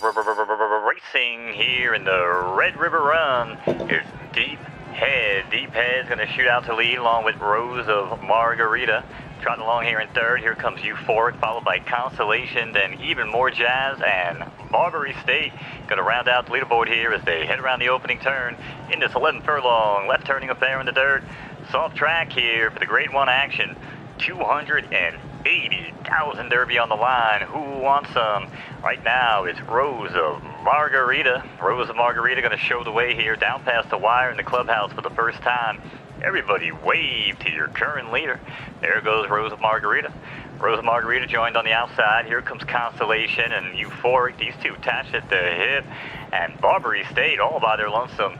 racing here in the Red River Run. Here's Deep Head. Deep Head's going to shoot out to lead along with Rose of Margarita. Trotting along here in third. Here comes Euphoric, followed by Constellation, then Even More Jazz, and Barbary State. Going to round out the leaderboard here as they head around the opening turn in this 11 furlong. Left turning up there in the dirt. Soft track here for the Grade 1 action. 280,000 Derby on the line. Who wants some? Right now it's Rose of Margarita. Rose of Margarita going to show the way here down past the wire in the clubhouse for the first time. Everybody wave to your current leader. There goes Rose of Margarita. Rose of Margarita joined on the outside. Here comes Constellation and Euphoric. These two attached at the hip. And Barbary State all by their lonesome.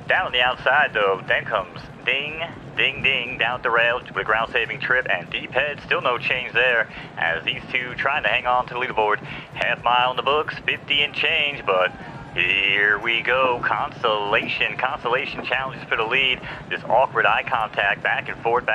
Down on the outside, though, then comes Ding, Ding, Ding, down the rail with a ground-saving trip, and Deep Head, still no change there, as these two trying to hang on to the leaderboard. Half mile in the books, 50 and change, but here we go. Constellation challenges for the lead. This awkward eye contact back and forth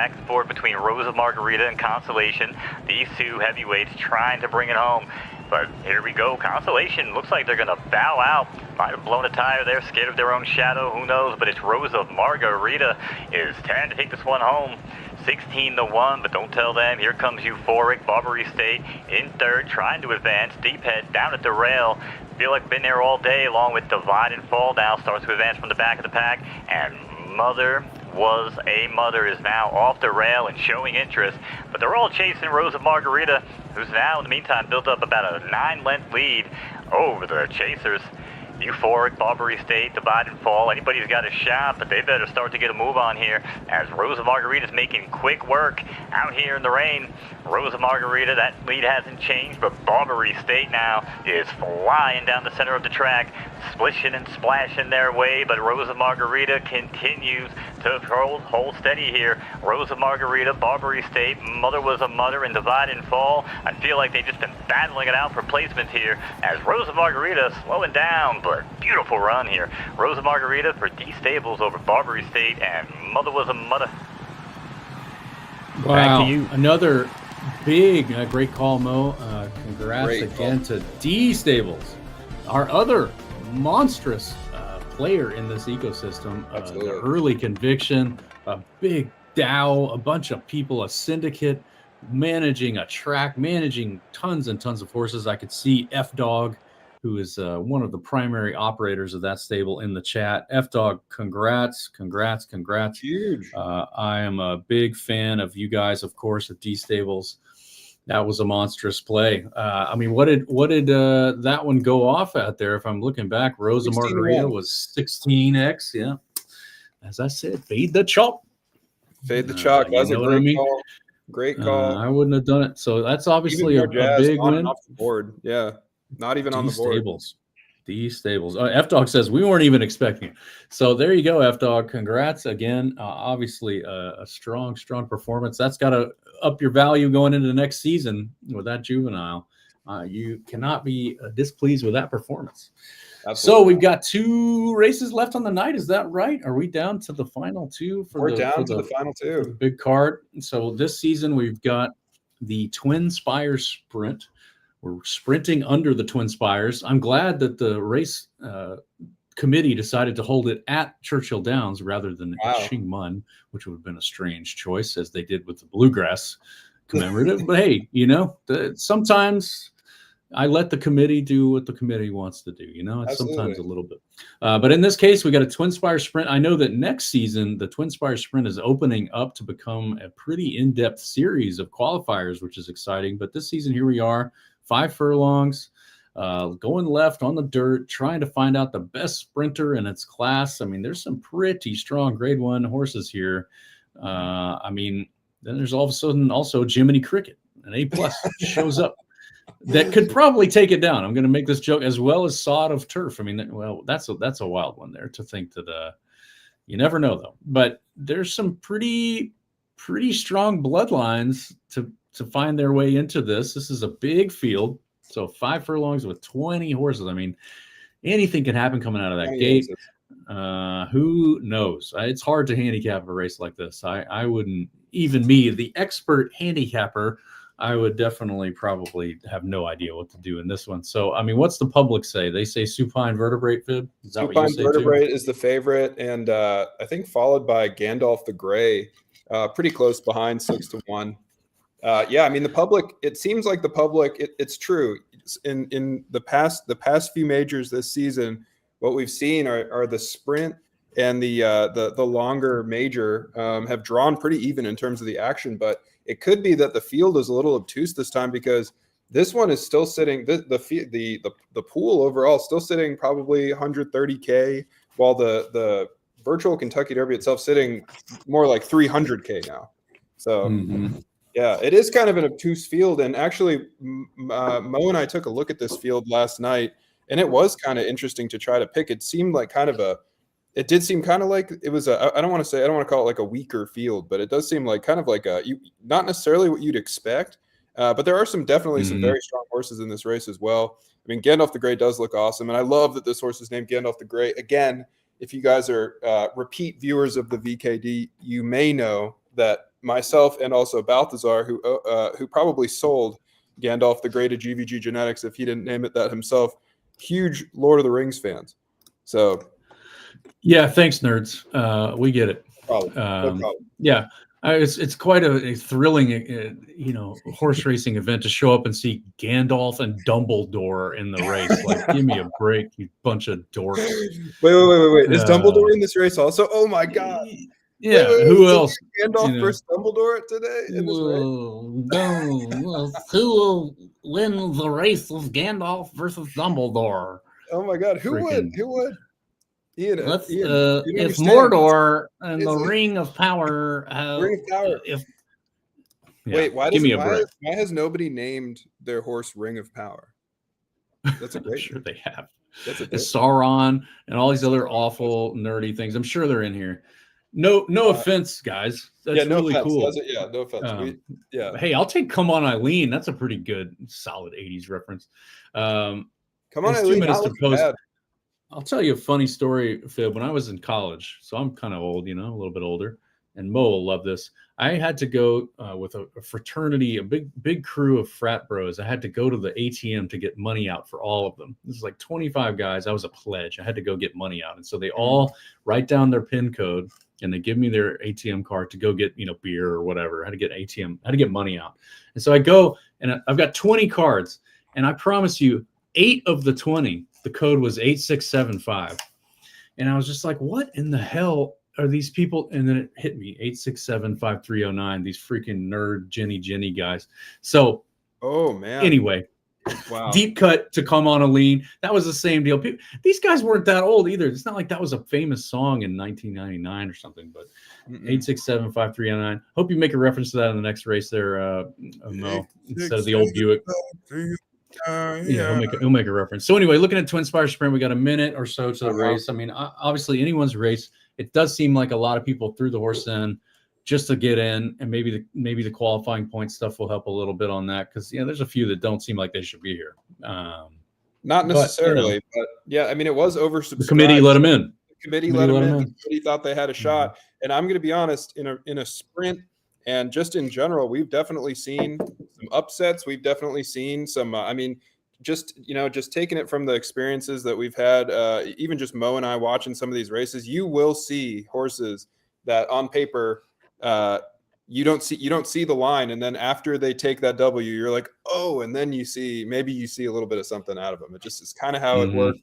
between Rose of Margarita and Constellation. These two heavyweights trying to bring it home. But here we go. Constellation looks like they're going to bow out. Might have blown a tire there, scared of their own shadow. Who knows? But it's Rose of Margarita is 10 to take this one home. 16-1, but don't tell them. Here comes Euphoric. Barbary State in third, trying to advance. Deep Head down at the rail. Feel like been there all day, along with Divide and Fall now. Starts to advance from the back of the pack. And Mother Was a Mother is now off the rail and showing interest. But they're all chasing Rose of Margarita, who's now, in the meantime, built up about a 9-length lead over the chasers. Euphoric, Barbary State, Divide and Fall. Anybody's got a shot, but they better start to get a move on here as Rose of Margarita is making quick work out here in the rain. Rose of Margarita, that lead hasn't changed, but Barbary State now is flying down the center of the track, splishing and splashing their way, but Rose of Margarita continues to hold steady here. Rose of Margarita, Barbary State, Mother Was a Mother, and Divide and Fall. I feel like they've just been battling it out for placement here as Rose of Margarita slowing down, but beautiful run here. Rose of Margarita for D Stables over Barbary State, and Mother Was a Mother.
Wow,
back to you.
Another big, great call, Mo. Congrats
Great
again
call.
to D Stables, our other monstrous player in this ecosystem.
Absolutely.
The early conviction, a big Dow, a bunch of people, a syndicate managing a track, managing tons and tons of horses. I could see F-Dog, who is one of the primary operators of that stable, in the chat. F-Dog, congrats.
Huge.
I am a big fan of you guys, of course, at D Stables. That was a monstrous play. I mean, what did that one go off at there? If I'm looking back, Rose of Margarita was 16x. Yeah, as I said, fade the chalk.
Fade the chalk. That was a great call. Great call.
I wouldn't have done it. So that's obviously a big win.
Off the board. Yeah, not even on the board.
D Stables. F-Dog says we weren't even expecting it. So there you go, F-Dog. Congrats again. Obviously a strong performance. That's got to up your value going into the next season with that juvenile. You cannot be displeased with that performance.
Absolutely.
So we've got 2 races left on the night. Is that right? Are we down to the final 2?
We're down to the final 2.
Big card. So this season we've got the Twinspire Sprint. We're sprinting under the Twinspires. I'm glad that the race committee decided to hold it at Churchill Downs rather than at Shingmun, which would have been a strange choice, as they did with the Bluegrass Commemorative. But hey, sometimes I let the committee do what the committee wants to do. It's
Absolutely.
sometimes a little bit. But in this case, we got a Twinspire Sprint. I know that next season, the Twinspire Sprint is opening up to become a pretty in-depth series of qualifiers, which is exciting. But this season, here we are, 5 furlongs, going left on the dirt, trying to find out the best sprinter in its class. I mean, there's some pretty strong Grade 1 horses here. Then there's all of a sudden also Jiminy Cricket, an A+ shows up. That could probably take it down. I'm going to make this joke, as well as Sod of Turf. I mean, well, that's a wild one there to think that. You never know though. But there's some pretty strong bloodlines to find their way into this. This is a big field, so 5 furlongs with 20 horses. I mean, anything can happen coming out of that gate. Who knows? It's hard to handicap a race like this. I wouldn't, even me, the expert handicapper, I would definitely probably have no idea what to do in this one. So, I mean, what's the public say? They say supine vertebrate, Fib? Is that
supine
what you say
vertebrate
too?
is the favorite, and I think followed by Gandalf the Grey, pretty close behind, 6-1. I mean, the public, it seems like the public, it's true. In the past few majors this season, what we've seen are the sprint and the longer major have drawn pretty even in terms of the action, but it could be that the field is a little obtuse this time, because this one is still sitting, the pool overall still sitting probably 130K, while the virtual Kentucky Derby itself sitting more like 300K now. So yeah, it is kind of an obtuse field. And actually, Mo and I took a look at this field last night, and it was kind of interesting to try to pick. It seemed like it did seem kind of like it was I don't want to call it like a weaker field, but it does seem like kind of like not necessarily what you'd expect. But there are definitely some very strong horses in this race as well. I mean, Gandalf the Grey does look awesome, and I love that this horse is named Gandalf the Grey. Again, if you guys are repeat viewers of the VKD, you may know that myself and also Balthazar, who probably sold Gandalf the Grey to GVG Genetics if he didn't name it that himself, huge Lord of the Rings fans. So.
Yeah, thanks, nerds. We get it.
No problem.
Yeah, it's quite a thrilling, horse racing event to show up and see Gandalf and Dumbledore in the race. Like, give me a break, you bunch of dorks.
Wait. Is Dumbledore in this race also? Oh my God.
Yeah, who else?
Gandalf versus Dumbledore today in this race?
Who will win the race of Gandalf versus Dumbledore?
Oh my God, who would? Ian,
it's Mordor and the Ring of Power.
Ring of Power. Wait, why has nobody named their horse Ring of Power? That's a great.
I'm sure they have.
That's a
Sauron and all these other awful nerdy things. I'm sure they're in here. No offense, guys. That's really cool.
No offense.
Hey, I'll take "Come On Eileen." That's a pretty good, solid '80s reference.
Come on, Eileen.
I'll tell you a funny story, Fib. When I was in college, so I'm kind of old, a little bit older, and Mo will love this. I had to go with a fraternity, a big crew of frat bros. I had to go to the ATM to get money out for all of them. This is like 25 guys. I was a pledge. I had to go get money out. And so they all write down their PIN code, and they give me their ATM card to go get, beer or whatever. I had to get money out. And so I go, and I've got 20 cards, and I promise you, 8 of the 20, the code was 8675. And I was just like, what in the hell are these people? And then it hit me, 8675309, these freaking nerd Jenny guys. So,
oh man.
Anyway,
wow. Deep
cut to Come On Eileen. That was the same deal. These guys weren't that old either. It's not like that was a famous song in 1999 or something, but 8675309. Hope you make a reference to that in the next race there, Mo, instead of the old Buick. He'll make a reference. So anyway, looking at Twinspire Sprint, we got a minute or so to the race. I mean, obviously anyone's race. It does seem like a lot of people threw the horse in just to get in, and maybe the qualifying point stuff will help a little bit on that, because there's a few that don't seem like they should be here.
Not necessarily, but yeah, I mean, it was oversubscribed.
The committee let them in.
The committee let them in. The committee thought they had a shot, and I'm going to be honest, in a sprint. And just in general, we've definitely seen some upsets. We've definitely seen some, just taking it from the experiences that we've had, even just Mo and I watching some of these races, you will see horses that on paper you don't see the line, and then after they take that W, you're like, oh, and then maybe you see a little bit of something out of them. It's kind of how it works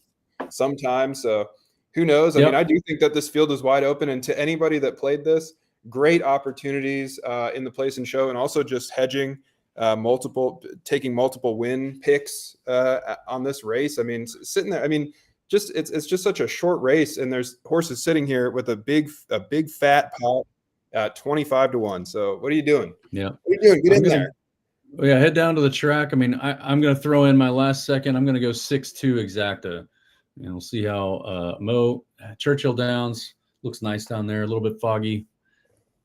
sometimes. So who knows? I mean, I do think that this field is wide open, and to anybody that played this, great opportunities in the place and show, and also just hedging taking multiple win picks on this race. I mean, sitting there, I mean, it's just such a short race, and there's horses sitting here with a big fat pot at 25-1. So what are you doing?
Yeah.
What are you doing? Get in there.
Yeah, head down to the track. I mean, I'm going to throw in my last second. I'm going to go 6-2 exacta. And we'll see how Churchill Downs looks nice down there, a little bit foggy.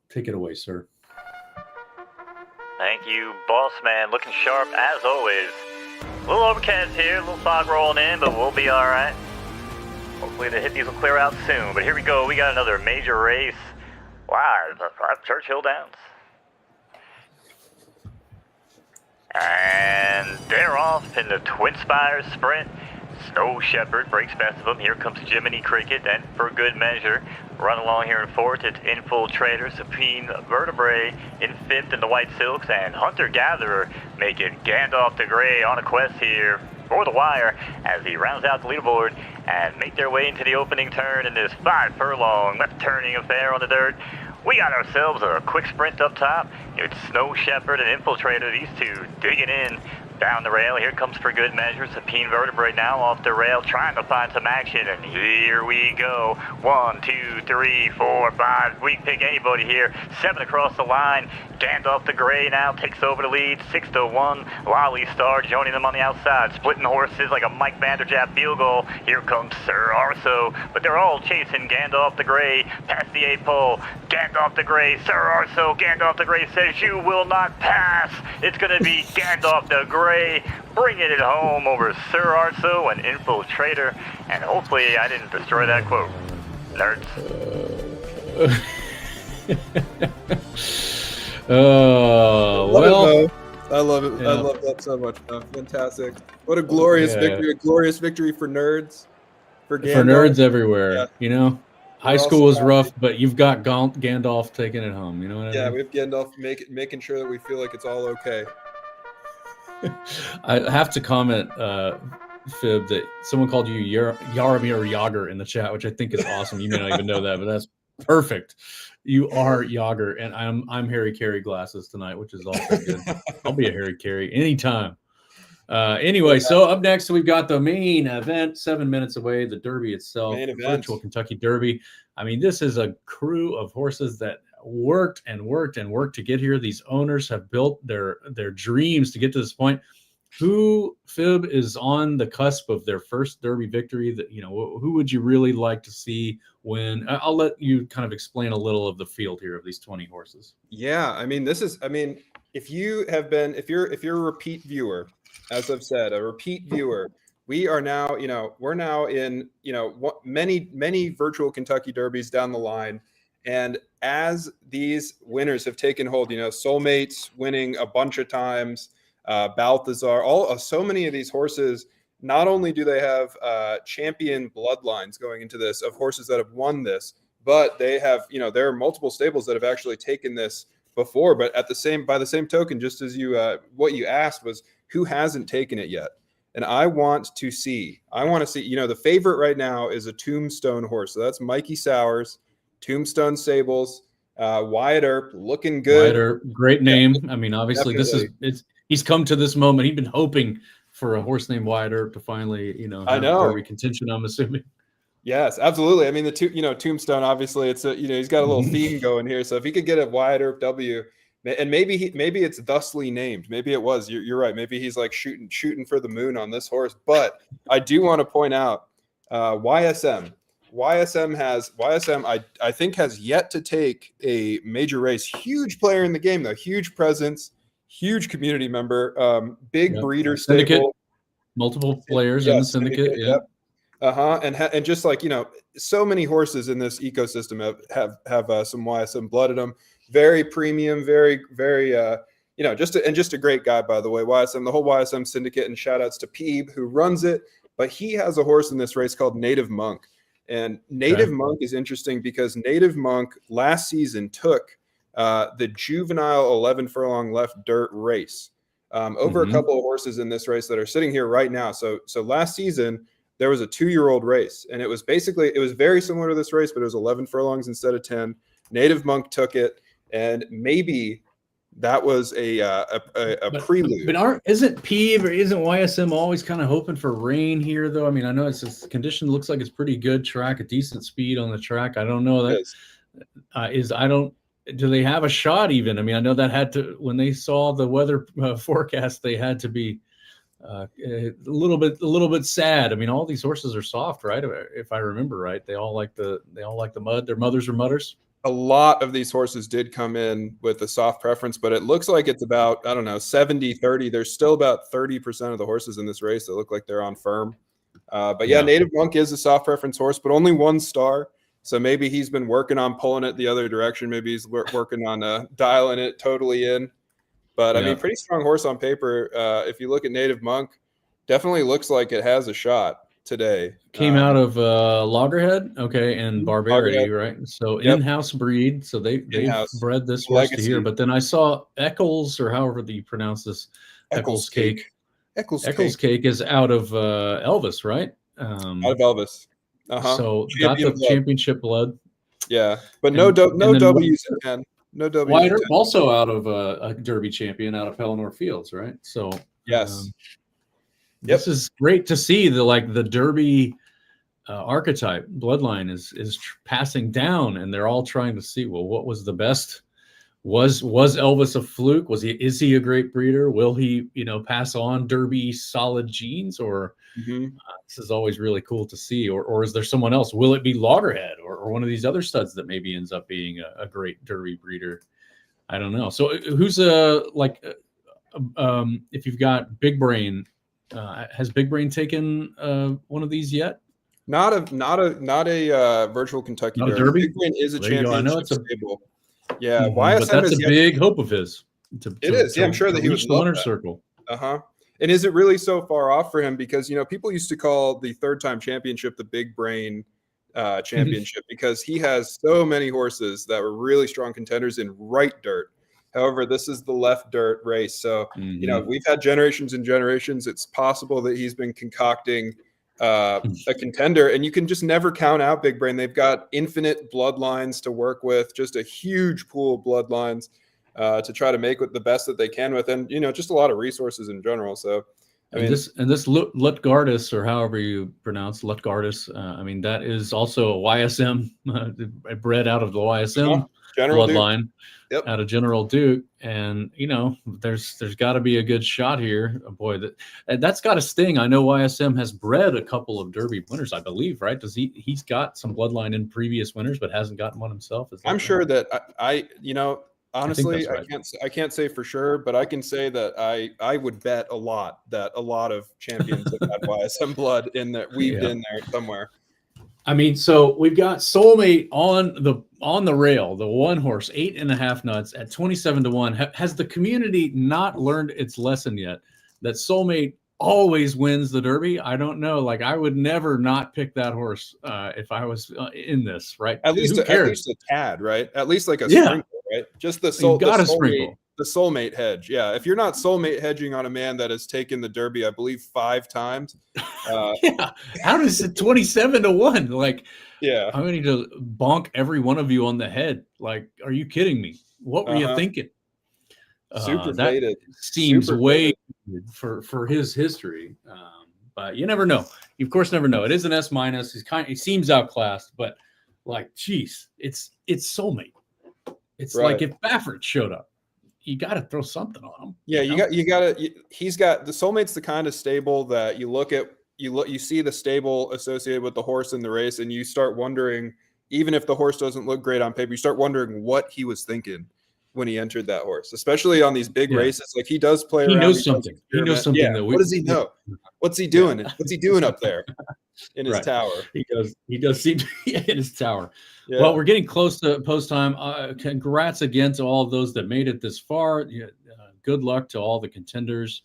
Take it away, sir.
Thank you, boss man. Looking sharp as always. A little overcast here, a little fog rolling in, but we'll be all right. Hopefully the hippies will clear out soon. But here we go. We got another major race. Wow, Churchill Downs. And they're off in the Twinspire Sprint. Snow Shepherd breaks best of them. Here comes Jiminy Cricket, and for good measure, run along here in fourth. It's Infiltrator, Supine Vertebrae in fifth in the White Silks, and Hunter Gatherer making Gandalf the Grey on a quest here for the wire as he rounds out the leaderboard and make their way into the opening turn in this 5-furlong left turning affair on the dirt. We got ourselves a quick sprint up top. It's Snow Shepherd and Infiltrator, these two digging in down the rail. Here comes for good measure Supine Vertebrae now off the rail, trying to find some action, and here we go. 1, 2, 3, 4, 5. We can pick anybody here. 7 across the line. Gandalf the Grey now takes over the lead. 6-1. Lolly Star joining them on the outside, splitting horses like a Mike Vanderjagt field goal. Here comes Sir Arso, but they're all chasing Gandalf the Grey past the 8 pole. Gandalf the Grey, Sir Arso. Gandalf the Grey says you will not pass. It's going to be Gandalf the Grey bringing it home over Sir Arso and Infiltrator, and hopefully I didn't destroy that quote. Nerds.
Well,
I love it. Yeah. I love that so much. Fantastic. What a glorious victory. A glorious victory for nerds. For
nerds everywhere. Yeah. You know, high school was rough, but you've got Gandalf taking it home. You know what I mean?
Yeah, we have Gandalf making sure that we feel like it's all okay.
I have to comment, Fib, that someone called you Yaramir Yager in the chat, which I think is awesome. You may not even know that, but that's perfect. You are Yager, and I'm Harry Carey glasses tonight, which is also good. I'll be a Harry Carey anytime. Anyway, so up next we've got the main event, 7 minutes away, the Derby itself, the virtual Kentucky Derby. I mean, this is a crew of horses that worked to get here. These owners have built their dreams to get to this point. Who, Fib, is on the cusp of their first Derby victory? That, you know, who would you really like to see win? I'll let you kind of explain a little of the field here of these 20 horses.
Yeah, I mean, if you're a repeat viewer, as I've said, a repeat viewer, we're now in, many virtual Kentucky Derbies down the line. And as these winners have taken hold, Soulmates winning a bunch of times, Balthazar, so many of these horses, not only do they have champion bloodlines going into this of horses that have won this, but they have, there are multiple stables that have actually taken this before. But by the same token, just as what you asked was who hasn't taken it yet. And I want to see, the favorite right now is a Tombstone horse. So that's Mikey Sowers, Tombstone Stables, Wyatt Earp, looking good.
Wyatt Earp, great name. I mean, obviously he's come to this moment. He's been hoping for a horse named Wyatt Earp to finally, have Derby contention, I'm assuming.
Yes, absolutely. I mean, Tombstone, obviously it's he's got a little theme going here. So if he could get a Wyatt Earp W, and maybe it's thusly named. Maybe it was. You're right. Maybe he's like shooting for the moon on this horse. But I do want to point out YSM. YSM I think has yet to take a major race. Huge player in the game though. Huge presence. Huge community member. Big breeder stable.
Multiple players in the syndicate. Yeah.
Yep. And just like so many horses in this ecosystem have some YSM blood in them. Very premium, very very just a great guy, by the way. YSM, the whole YSM syndicate, and shout outs to Peeb who runs it. But he has a horse in this race called Native Monk, and Native Monk is interesting because Native Monk last season took the juvenile 11 furlong left dirt race. Over a couple of horses in this race that are sitting here right now. So last season there was a 2-year-old race, and it was very similar to this race, but it was 11 furlongs instead of 10. Native Monk took it, and maybe that was a prelude.
But isn't YSM always kind of hoping for rain here, though? I mean, I know it's condition looks like it's pretty good track, a decent speed on the track. I don't know that do they have a shot even? I mean, I know that had to, when they saw the weather forecast, they had to be a little bit sad. I mean, all these horses are soft, right? If I remember right, they all like the mud. Their mothers are mudders.
A lot of these horses did come in with a soft preference, but it looks like it's about, 70-30. There's still about 30% of the horses in this race that look like they're on firm. But yeah, Native Monk is a soft preference horse, but only 1 star. So maybe he's been working on pulling it the other direction. Maybe he's working on dialing it totally in. But I mean, pretty strong horse on paper. If you look at Native Monk, definitely looks like it has a shot today.
Came out of Loggerhead, and Barbarity, right? So in-house breed. So they bred this horse to here. But then I saw Eccles, or however you pronounce this, Eccles Cake. Eccles Cake is out of Elvis, right?
Out of Elvis.
So got the championship blood.
Yeah, but no W's in 10. No W.
White also out of a Derby champion out of Pelennor Fields, right? So
yes.
This is great to see the Derby archetype bloodline is passing down, and they're all trying to see, well, what was the best? Was Elvis a fluke? Is he a great breeder? Will he, pass on Derby solid genes? Or this is always really cool to see. Or is there someone else? Will it be Loggerhead or one of these other studs that maybe ends up being a great Derby breeder? I don't know. So who's if you've got Big Brain, has Big Brain taken one of these yet?
Not a virtual Kentucky
Derby.
Big Brain is a championship. I know it's stable. Yeah,
YSM, but that's a big hope of his.
It is. I'm sure that he would
the winner's circle.
And is it really so far off for him? Because people used to call the 3rd-time championship the Big Brain championship because he has so many horses that were really strong contenders in right dirt. However, this is the left dirt race. So, we've had generations and generations. It's possible that he's been concocting a contender, and you can just never count out Big Brain. They've got infinite bloodlines to work with, just a huge pool of bloodlines to try to make the best that they can with, and just a lot of resources in general. So I mean, this
Lutgardus, or however you pronounce Lutgardus, I mean, that is also a YSM bred out of the YSM bloodline.
Yep.
Out of General Duke, and there's got to be a good shot here. Oh, boy, that's got to sting. I know YSM has bred a couple of Derby winners, I believe, right? Does he's got some bloodline in previous winners, but hasn't gotten one himself?
I'm sure that honestly, right. I can't say for sure, but I can say that I would bet a lot that a lot of champions have had YSM blood in there, weaved in there somewhere.
I mean, so we've got Soulmate on the rail, the one horse, 8.5 nuts at 27-1. Has the community not learned its lesson yet? That Soulmate always wins the Derby? I don't know. Like, I would never not pick that horse if I was in this, right?
At least a tad, right? At least like a sprinkle, right? Just the sprinkle. The Soulmate hedge. Yeah. If you're not Soulmate hedging on a man that has taken the Derby, I believe 5 times.
How does it 27-1? Like,
I'm
going to bonk every one of you on the head. Like, are you kidding me? What were you thinking?
Super
that
faded.
Seems way for his history. But you never know. You of course never know. It is an S-. He seems outclassed, but like, geez, it's Soulmate. It's like if Baffert showed up. You got to throw something on him.
Yeah, you got to. He's got the Soulmate's the kind of stable that you see the stable associated with the horse in the race, and you start wondering, even if the horse doesn't look great on paper, you start wondering what he was thinking when he entered that horse, especially on these big races. Like, he does play around.
He knows something. He knows something.
Yeah. What does he know? What's he doing? What's he doing up there in his tower?
He does seem to be in his tower.
Yeah.
Well, we're getting close to post time. Congrats again to all of those that made it this far. Good luck to all the contenders.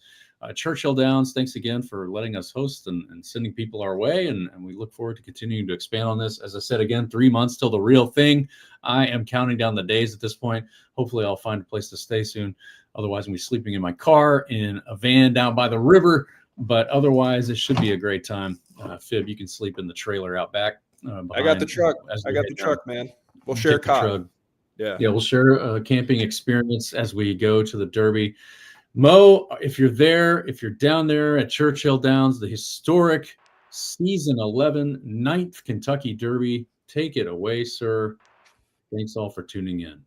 Churchill Downs, thanks again for letting us host and sending people our way. And we look forward to continuing to expand on this. As I said, again, 3 months till the real thing. I am counting down the days at this point. Hopefully I'll find a place to stay soon. Otherwise, I'm going to be sleeping in my car in a van down by the river. But otherwise, it should be a great time. Fib, you can sleep in the trailer out back.
I got the truck. Man. We'll share a cot. Yeah,
we'll share a camping experience as we go to the Derby. Mo, if you're down there at Churchill Downs, the historic season 11 9th Kentucky Derby, take it away, sir. Thanks all for tuning in.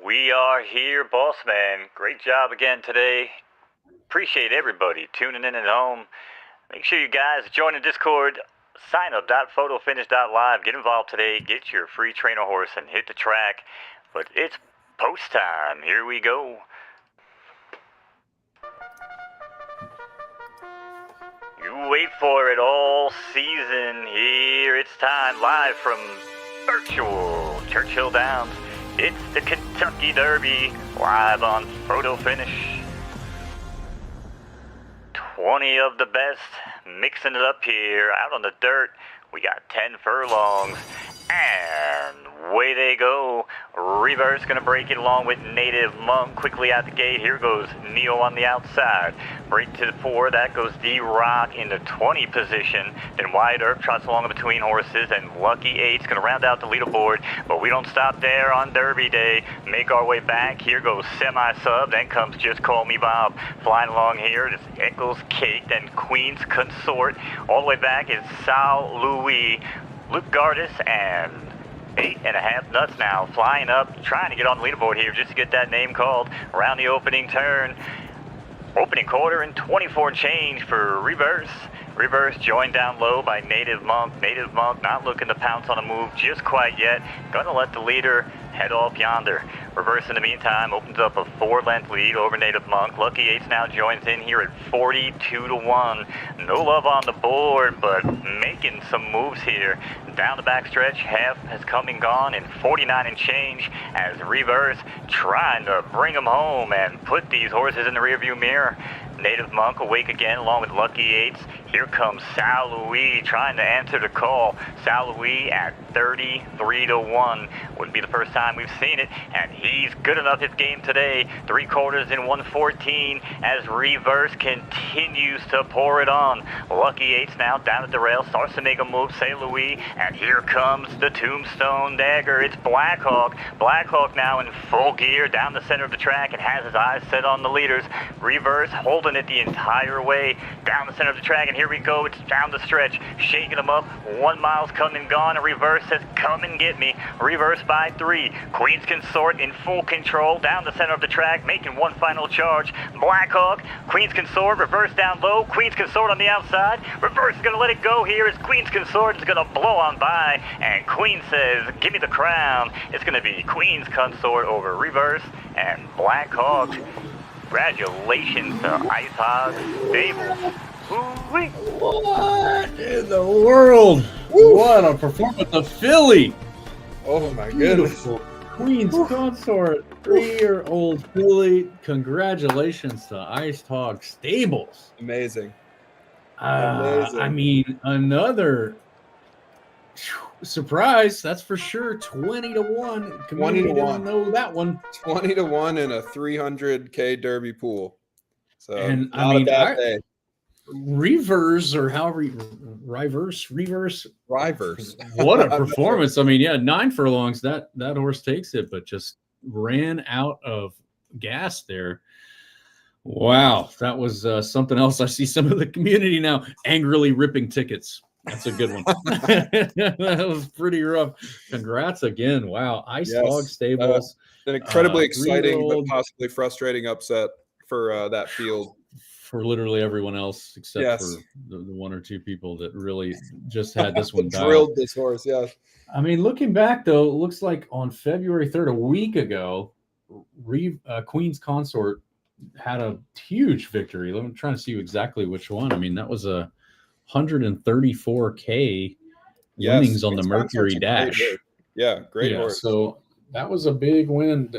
We are here, boss man. Great job again today. Appreciate everybody tuning in at home. Make sure you guys join the Discord. Sign up.photofinish.live. Get involved today. Get your free trainer horse and hit the track. But it's post time. Here we go. You wait for it all season. Here it's time, live from virtual Churchill Downs. It's the Kentucky Derby, live on Photo Finish. 20 of the best, mixing it up here, out on the dirt. We got 10 furlongs, and away they go. Reverse gonna break it along with Native Monk quickly out the gate. Here goes Neo on the outside. Break to the 4, that goes D-Rock in the 20 position. Then Wyatt Earp trots along in between horses, and Lucky 8's gonna round out the leaderboard. But we don't stop there on Derby Day. Make our way back. Here goes Semi-Sub, then comes Just Call Me Bob. Flying along here, this Eccles Cake, then Queen's Consort. All the way back is Sal Louis, Luke Gardis, and 8.5 Nuts now, flying up, trying to get on the leaderboard here just to get that name called around the opening turn. Opening quarter and 24 change for Reverse. Reverse joined down low by Native Monk. Native Monk not looking to pounce on a move just quite yet. Gonna let the leader head off yonder. Reverse in the meantime opens up a 4-length lead over Native Monk. Lucky 8 now joins in here at 42-1. No love on the board, but making some moves here. Down the backstretch, half has come and gone, and 49 and change as Reverse trying to bring them home and put these horses in the rearview mirror. Native Monk awake again along with Lucky 8s. Here comes Sal Louis trying to answer the call. Sal Louis at 33-1. Wouldn't be the first time we've seen it, and he's good enough his game today. 3 quarters in 114 as Reverse continues to pour it on. Lucky 8s now down at the rail, starts to make a move, Sal Louis, and here comes the Tombstone Dagger. It's Blackhawk. Blackhawk now in full gear down the center of the track and has his eyes set on the leaders. Reverse holding it the entire way down the center of the track, and here we go. It's down the stretch, shaking them up. 1 mile's come and gone, and Reverse says, come and get me. Reverse by 3. Queen's Consort in full control down the center of the track, making one final charge. Blackhawk, Queen's Consort, Reverse down low. Queen's Consort on the outside. Reverse is going to let it go here as Queen's Consort is going to blow on by, and Queen says, give me the crown. It's going to be Queen's Consort over Reverse and Blackhawk. Congratulations to Ice Hog Stables. Ooh-wee.
What in the world? Woo. What a performance of Philly.
Oh my
Beautiful.
goodness.
Queen's Consort, 3-year-old Philly. Congratulations to Ice Hog Stables.
Amazing.
Amazing. I mean, another surprise, that's for sure. 20-1.
20-1.
Didn't know that one.
20-1 in a 300K Derby pool. So,
and
not a bad day.
Reverse, or however reverse. What a performance. I mean, yeah, 9 furlongs. That horse takes it, but just ran out of gas there. Wow, that was something else. I see some of the community now angrily ripping tickets. That's a good one. That was pretty rough. Congrats again. Wow. Ice Hog Stables.
An incredibly exciting but possibly frustrating upset for that field.
For literally everyone else, except for the 1 or 2 people that really just had this one
drilled this horse. Yeah.
I mean, looking back though, it looks like on February 3rd, a week ago, Queen's Consort had a huge victory. I'm trying to see exactly which one. I mean, that was a 134K winnings on the Mercury Dash.
Great horse.
So that was a big win.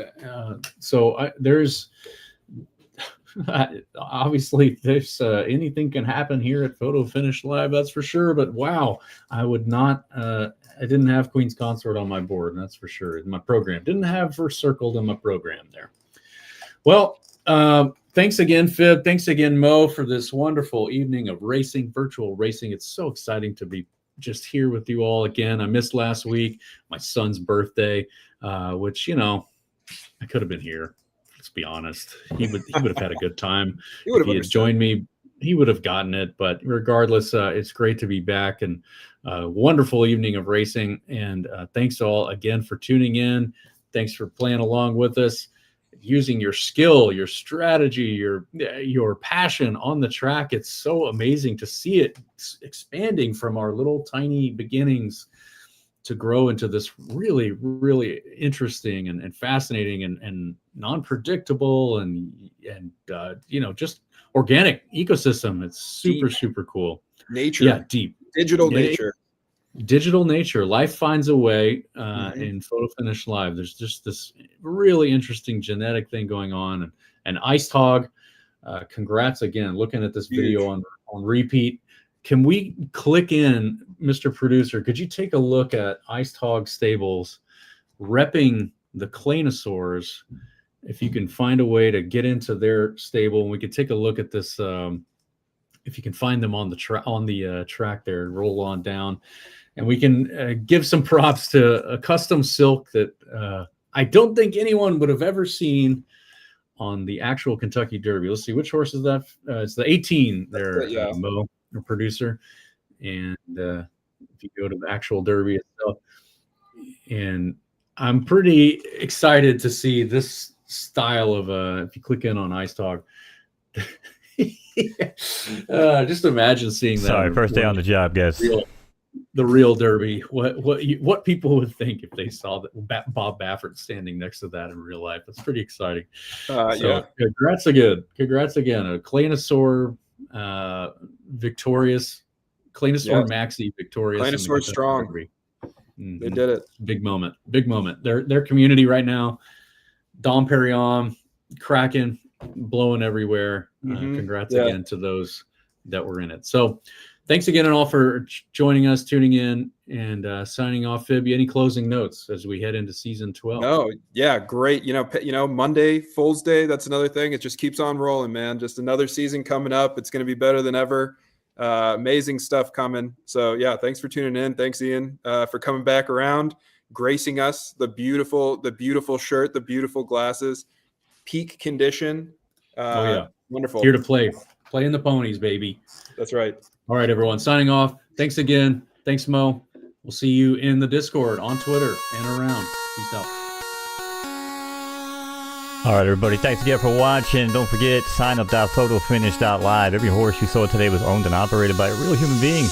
obviously there's anything can happen here at Photo Finish Live, that's for sure. But wow, I would not. I didn't have Queen's Consort on my board, that's for sure. In my program, didn't have her circled in my program there. Well, thanks again, Fib. Thanks again, Mo, for this wonderful evening of racing, virtual racing. It's so exciting to be just here with you all again. I missed last week, my son's birthday, which, you know, I could have been here. Let's be honest. He would have had a good time. If he had joined me, he would have gotten it. But regardless, it's great to be back, and wonderful evening of racing. And thanks to all again for tuning in. Thanks for playing along with us, using your skill, your strategy, your passion on the track. It's so amazing to see it expanding from our little tiny beginnings to grow into this really, really interesting and fascinating and non-predictable and you know, just organic ecosystem. It's super, super cool.
Nature.
Yeah, deep.
Digital nature.
Digital nature. Life finds a way in Photo Finish Live. There's just this really interesting genetic thing going on. And Iced Hog, congrats again. Looking at this video on repeat. Can we click in, Mr. Producer? Could you take a look at Iced Hog Stables repping the Claynosaurs? If you can find a way to get into their stable, and we could take a look at this. If you can find them on the track there, roll on down, and we can give some props to a custom silk that I don't think anyone would have ever seen on the actual Kentucky Derby. Let's see, which horse is that? It's the 18 there, Mo, the producer. And if you go to the actual Derby itself, and I'm pretty excited to see this style of if you click in on Iced Hog. Just imagine seeing that.
Sorry, first day on the job, guys.
The real Derby. What people would think if they saw that Bob Baffert standing next to that in real life. It's pretty exciting. Congrats again. A Claynosaur victorious. Claynosaur Maxi victorious.
Claynosaur strong.
Mm-hmm.
They did it.
Big moment. Their community right now. Dom Perignon, Kraken, blowing everywhere. Congrats again to those that were in it. So thanks again and all for joining us, tuning in, and signing off. Fib, any closing notes as we head into season 12?
No, yeah, great. You know, Monday, Fool's Day, that's another thing. It just keeps on rolling, man. Just another season coming up. It's going to be better than ever. Amazing stuff coming. So yeah, thanks for tuning in. Thanks, Ian, for coming back around, gracing us. The beautiful shirt, the beautiful glasses, peak condition. Wonderful.
Here to play in the ponies, baby.
That's right.
All right, everyone, signing off. Thanks again. Thanks, Mo. We'll see you in the Discord, on Twitter, and around. Peace out.
All right, everybody. Thanks again for watching. Don't forget, signup.photofinish.live. Every horse you saw today was owned and operated by a real human being.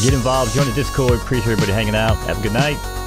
Get involved. Join the Discord. Appreciate everybody hanging out. Have a good night.